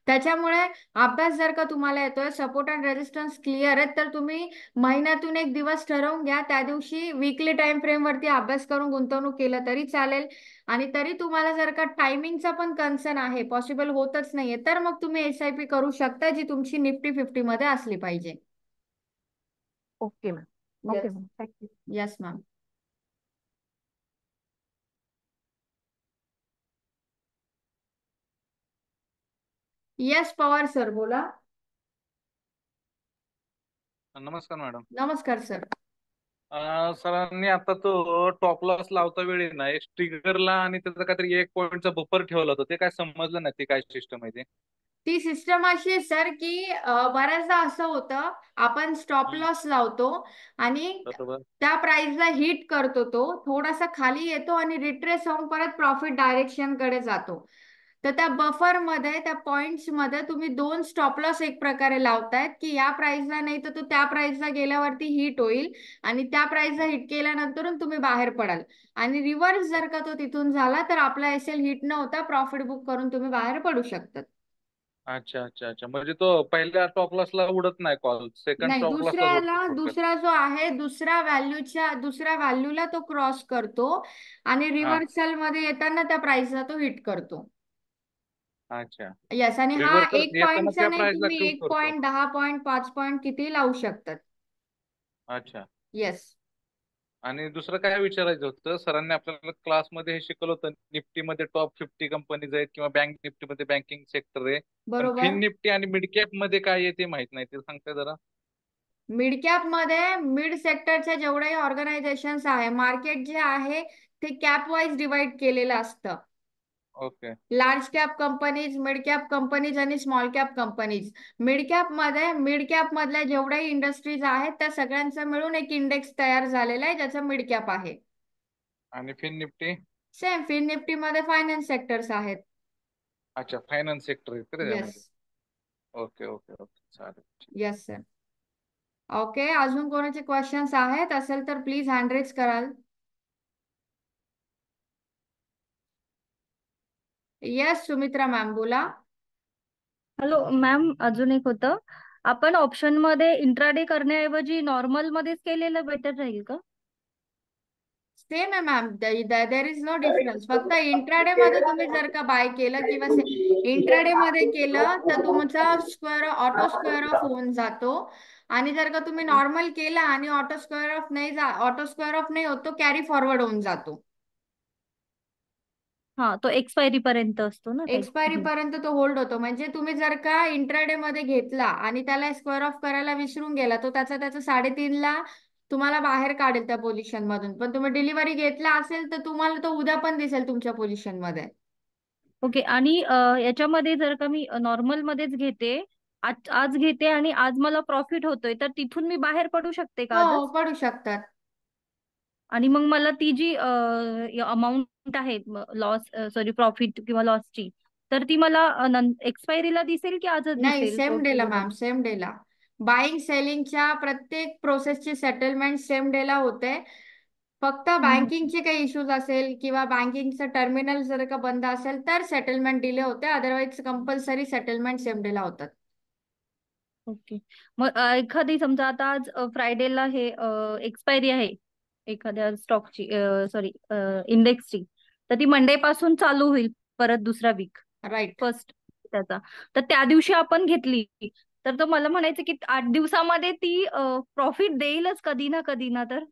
त्याच्यामुळे अभ्यास जर का तुम्हाला येतोय, सपोर्ट अँड रेजिस्टन्स क्लिअर आहेत, तर तुम्ही महिन्यातून एक दिवस ठरवून घ्या. त्या दिवशी वीकली टाइम फ्रेम वरती अभ्यास करून गुंतवणूक केलं तरी चालेल. आणि तरी तुम्हाला जर का टायमिंगचा पण कन्सर्न आहे, पॉसिबल होतच नाहीये, तर मग तुम्ही SIP करू शकता जी तुमची निफ्टी 50 मध्ये असली पाहिजे. Okay ma'am. Okay yes. Ma'am, thank you. Yes ma'am. Yes Pawar sir बोला. नमस्कार मॅडम. नमस्कार सर. सरांनी आता तो टॉप लॉस लावता वेळी ना एक ट्रिगरला आणि त्याचा काहीतरी 1 पॉईंटचा बफर ठेवला होता, ते काय समजलं नाही, ते काय सिस्टम आहे ते? ती सिस्टम अशी आहे सर की बऱ्याचदा असं होतं, आपण स्टॉप हम्म, लॉस लावतो आणि बरोबर. त्या प्राइसला हिट करतो, तो थोडासा खाली येतो आणि रिट्रेस होऊन परत प्रॉफिट डायरेक्शन कडे जातो. तर त्या बफर मध्ये, त्या पॉइंट्स मध्ये तुम्ही 2 स्टॉप लॉस एक प्रकारे लावतायत की या प्राइसला नाही तर तो त्या प्राइसला गेल्यावरती हिट होईल आणि त्या प्राइसला हिट केल्यानंतर तुम्ही बाहेर पडाल. आणि रिव्हर्स जर का तो तिथून झाला तर आपला SL हिट न होता प्रॉफिट बुक करून तुम्ही बाहेर पडू शकतात. अच्छा अच्छा अच्छा, म्हणजे तो पहिल्या टॉप लॉसला उडत नाही कॉल, सेकंड नाही, टॉप लॉसलाच दुसऱ्याला, उडतो थोडक्यात. दुसरा जो आहे दुसऱ्या व्हॅल्यूला तो क्रॉस करतो आणि हा. रिव्हर्सल मध्ये येताना त्या प्राइसला तो हिट करतो. अच्छा. येस. आणि हा रिव्हर्सल एक येताना पॉइंटचा त्या नाही, प्राइसला तुम्ही क्यू 1 करतो. पॉईंट, 10 पॉईंट, 5 पॉईंट किती लावू शकतात. अच्छा. येस. आणि दुसरं काय विचारायचं होतं, सरांनी आपल्याला क्लासमध्ये हे शिकवलं होतं, निफ्टीमध्ये टॉप 50 कंपनीज आहेत किंवा बँक निफ्टीमध्ये बँकिंग सेक्टर आहे, पण फिन बरोबर. निफ्टी आणि मिड कॅप मध्ये काय आहे ते माहित नाही, ते सांगताय जरा? मिड कॅप मध्ये मिड सेक्टरच्या जेवढ्याही ऑर्गनायझेशन्स आहे, मार्केट जे आहे ते कॅप वाईज डिवाइड केलेलं असतं. Okay. Large cap companies, mid cap companies आणि small cap companies. Mid cap मधल्या जेवढ्याही इंडस्ट्रीज आहेत त्या सगळ्यांचा मिळून एक इंडेक्स तयार झालेला आहे ज्याचा मिड कॅप आहे. आणि fin Nifty? Same fin Nifty मध्ये फायनान्स सेक्टर्स आहेत. अच्छा, फायनान्स सेक्टर आहे का येस. त्याच्यामध्ये? ओके ओके ओके, चालेल. Yes sir. ओके, अजून कोणाचे क्वेश्चन्स आहेत असेल तर प्लीज हँड रेज कराल. येस सुमित्रा मॅम बोला. हॅलो मॅम, अजून एक होतं आपण ऑप्शन मध्ये इंट्राडे करण्याऐवजी नॉर्मल मध्येच केलेलं बेटर राहील का? सेम आहे ma'am, there is no difference. फक्त इंट्राडे मध्ये तुम्ही जर का बाय केलं किंवा इंट्राडे मध्ये केलं तर तुमचा ऑटो स्क्वेअर ऑफ होऊन जातो. आणि जर का तुम्ही नॉर्मल केला आणि ऑटो स्क्वेअर ऑफ नाही होतो, कॅरी फॉरवर्ड होऊन जातो. हा, तो एक्सपायरी पर्यंत असतो ना एक्सपायरी पर्यंत तो होल्ड होतो. म्हणजे तुम्ही जर का इंट्राडे मध्ये घेतला आणि त्याला स्क्वेअर ऑफ करायला विसरून गेला, तो त्याचा 3.5ला तुम्हाला बाहेर काढेल त्या पोझिशन मधून. पण तुम्ही डिलिव्हरी घेतला असेल तर तुम्हाला तो उद्या पण दिसेल तुमच्या पोझिशन मध्ये. ओके. आणि याच्यामध्ये जर का मी नॉर्मल मध्येच घेते, आज घेते आणि आज मला प्रॉफिट होतोय, तर तिथून मी बाहेर पडू शकते का हो, आजच? पडू शकतात. आणि मग मला ती जी अमाऊंट आहे प्रॉफिट किंवा लॉसची, तर ती मला एक्सपायरीला दिसेल की आजच नाही, दिसेल सेम डेला पोर्टफोलिओ? मॅम, सेम डेला. बाईंग सेलिंगच्या प्रत्येक प्रोसेसची सेटलमेंट सेम डेला होते. फक्त बँकिंगचे काही इश्यूज असेल किंवा बँकिंगचं टर्मिनल जर का बंद असेल तर सेटलमेंट डिले होते. अदरवाईज कंपल्सरी सेटलमेंट सेम डेला होतात. ओके. मग एखादी समजा आता आज फ्रायडेला हे एक्सपायरी आहे एखाद्या स्टॉकची, सॉरी इंडेक्सची, तर ती मंडे पासून चालू होईल परत दुसरा वीक, राईट. फर्स्ट त्याचा. तर त्या दिवशी आपण घेतली तर तो मला म्हणायचं की 8 दिवसामध्ये ती प्रॉफिट देईलच कधी ना कधी ना. तर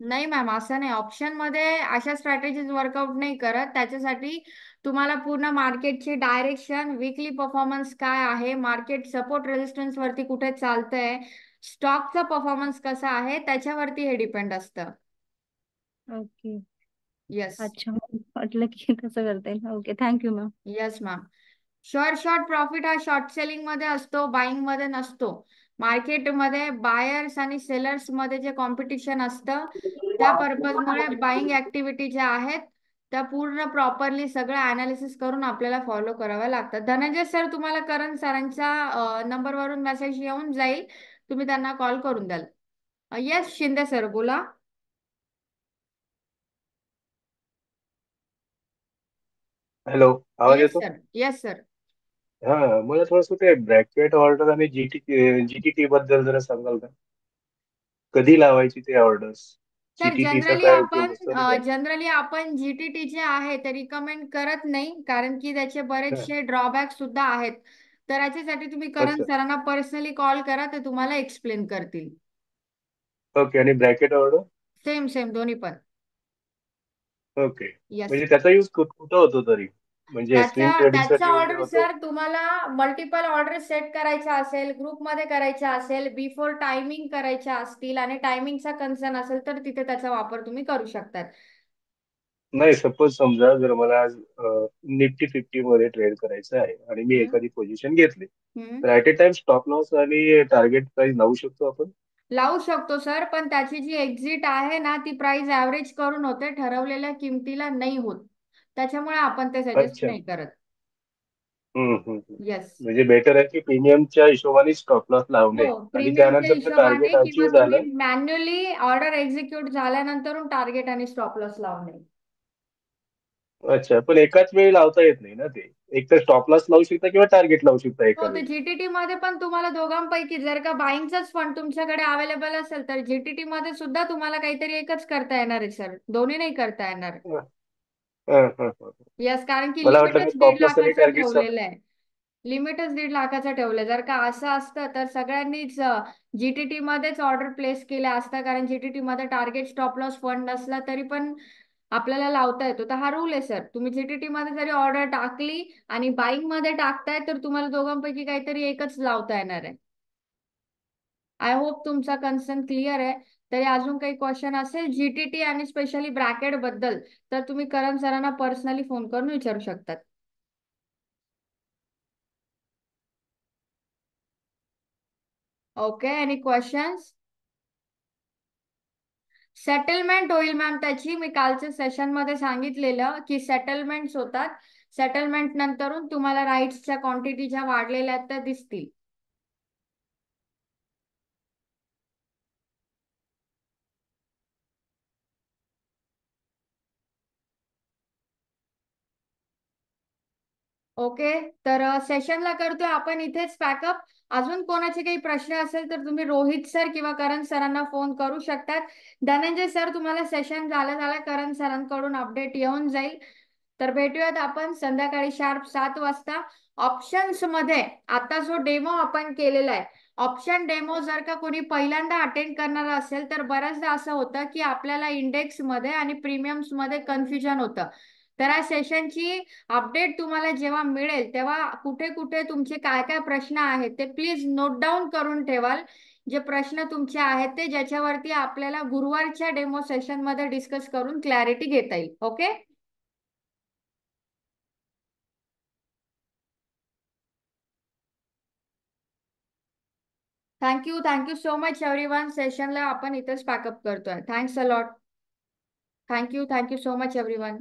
नाही मॅम, असं नाही. ऑप्शन मध्ये अशा स्ट्रॅटेजीज वर्कआउट नाही करत. त्याच्यासाठी तुम्हाला पूर्ण मार्केटची डायरेक्शन, वीकली परफॉर्मन्स काय आहे, मार्केट सपोर्ट रेजिस्टन्स वरती कुठे चालतंय, स्टॉकचा परफॉर्मन्स कसा आहे, त्याच्यावरती हे डिपेंड असतं. ओके. येस. अच्छा, वाटलं की तसं करता येईल. Okay, thank you ma'am. Yes ma'am. Short profit हा शॉर्ट सेलिंग मध्ये असतो, बाईंग मध्ये नसतो. मार्केटमध्ये बायर्स आणि सेलर्स मध्ये जे कॉम्पिटिशन असतं, त्या पर्पजमुळे बाईंग ऍक्टिव्हिटी ज्या आहेत त्या पूर्ण प्रॉपरली सगळं अनालिसिस करून आपल्याला फॉलो कराव्या लागतात. धनंजय सर, तुम्हाला करण सरांच्या नंबरवरून मेसेज येऊन जाईल, तुम्ही त्यांना कॉल करून द्याल. येस, शिंदे सर बोला. हॅलो, आवाज येस येतो? Sir, yes sir. हा, मला थोडस ते ब्रॅकेट ऑर्डर आणि जीटीटी बद्दल जरा सांगाल का? कधी लावायची ते ऑर्डर्स? सर, जीटीटीचा काय उपयोग असतो आणि काय? जनरली आपण जीटीटी जे आहे ते रिकमेंड करत नाही, कारण की त्याचे हा, बरेचसे ड्रॉबॅक सुद्धा आहेत. तर याच्यासाठी तुम्ही करण अच्छा, सरांना पर्सनली कॉल करा, ते तुम्हाला एक्सप्लेन करतील. ओके. आणि ब्रॅकेट ऑर्डर? सेम सेम दोन्ही पण. ओके. येस. म्हणजे त्याचा यूज कुठं होतो तरी? म्हणजे स्विंग ट्रेडिंग त्याचा साठी वगैरे ऑर्डर होतो? सर, तुम्हाला मल्टिपल ऑर्डर सेट करायच्या असेल, ग्रुपमध्ये करायच्या असेल, बिफोर टायमिंग करायच्या असतील आणि टायमिंगचा कन्सर्न असेल तर तिथे त्याचा वापर तुम्ही करू शकतात. नाही, सपोज समजा जर मला आज निफ्टी 50 मध्ये ट्रेड करायचं आहे आणि मी हम्म. एखादी पोझिशन घेतली, हम्म. तर at A time stop loss आणि टार्गेट प्राइस लावू शकतो आपण? लावू शकतो सर, पण त्याची जी एक्झिट आहे ना, ती प्राइस ऍव्हरेज करून होते, ठरवलेल्या किमतीला नाही होत. त्याच्यामुळे आपण ते सजेस्ट अच्छा. नाही करत. हम्म. येस. म्हणजे बेटर आहे की प्रीमियमच्या हिशोबाने स्टॉप लॉस हो, लावणे आणि प्रीमियमच्या त्यानंतर जर हिशोबाने टार्गेट किंवा अचीव तुम्ही झालं. मॅन्युअली ऑर्डर एक्झिक्यूट झाल्यानंतर टार्गेट आणि स्टॉप लॉस लावणे. अच्छा, पण एकाच वेळी लावता येत नाही ना ते? एक तर स्टॉप लॉस लावू शकता किंवा टार्गेट लावू शकता हो, एका ते वेळी. जीटीटी मध्ये पण तुम्हाला दोघांपैकी जर का बाईंगचाच फंड तुमच्याकडे अवेलेबल असेल तर जीटीटी मध्ये सुद्धा तुम्हाला काहीतरी एकच करता येणार आहे सर, दोन्ही नाही करता येणार. हं, हं. यस, कारण की मला वाटलं मी लिमिटच दीड स्टॉप लॉस आणि लाखाचं टार्गेट ठेवलेलं आहे. लिमिटच 1.5 लाखाचं ठेवलंय. जर का असं असतं तर सगळ्यांनीच जीटीटी मध्येच ऑर्डर प्लेस केल्या असत्या, कारण जीटीटी मध्ये टार्गेट स्टॉप लॉस फंड नसला तरी पण आपल्याला लावता येतो. तर हा रूल आहे सर, तुम्ही जीटीटी मध्ये जरी ऑर्डर टाकली आणि बाईंग मध्ये टाकताय तर तुम्हाला दोघांपैकी काहीतरी एकच लावता येणार आहे. आय होप तुमचा कन्सर्न क्लिअर आहे. तरी अजून काही क्वेश्चन असेल जीटीटी आणि स्पेशली ब्रॅकेट बद्दल तर तुम्ही करण सरांना पर्सनली फोन करून विचारू शकतात. Okay, any questions? सेटलमेंट होईल मॅम त्याची, मी कालच्या सेशन मध्ये सांगितलेलं की सेटलमेंट्स होतात. सेटलमेंट नंतरून तुम्हाला राईट्सच्या क्वांटिटी ज्या वाढलेल्या आहेत त्या दिसतील. ओके, तर सेशनला करतोय आपण इथेच पॅकअप. अजून कोणाचे काही प्रश्न असेल तर तुम्ही रोहित सर किंवा करण सरांना फोन करू शकतात. धनंजय सर, तुम्हाला सेशन झालं करण सरांकडून अपडेट येऊन जाईल. तर भेटूयात आपण संध्याकाळी शार्प 7 वाजता. ऑप्शन्स मध्ये आता जो डेमो आपण केलेला आहे, ऑप्शन डेमो जर का कोणी पहिल्यांदा अटेंड करणार असेल तर बऱ्याचदा असं होतं की आपल्याला इंडेक्स मध्ये आणि प्रीमियम्स मध्ये कन्फ्युजन होतं. तर या सेशनची अपडेट तुम्हाला जेव्हा मिळेल तेव्हा कुठे कुठे तुमचे काय काय प्रश्न आहेत ते प्लीज नोट डाऊन करून ठेवाल. जे प्रश्न तुमचे आहेत ते, ज्याच्यावरती आपल्याला गुरुवारच्या डेमो सेशन मध्ये डिस्कस करून क्लॅरिटी घेता येईल. Okay. Thank you so much everyone. सेशनला आपण इथेच पॅकअप करतोय. Thanks a lot. Thank you so much everyone.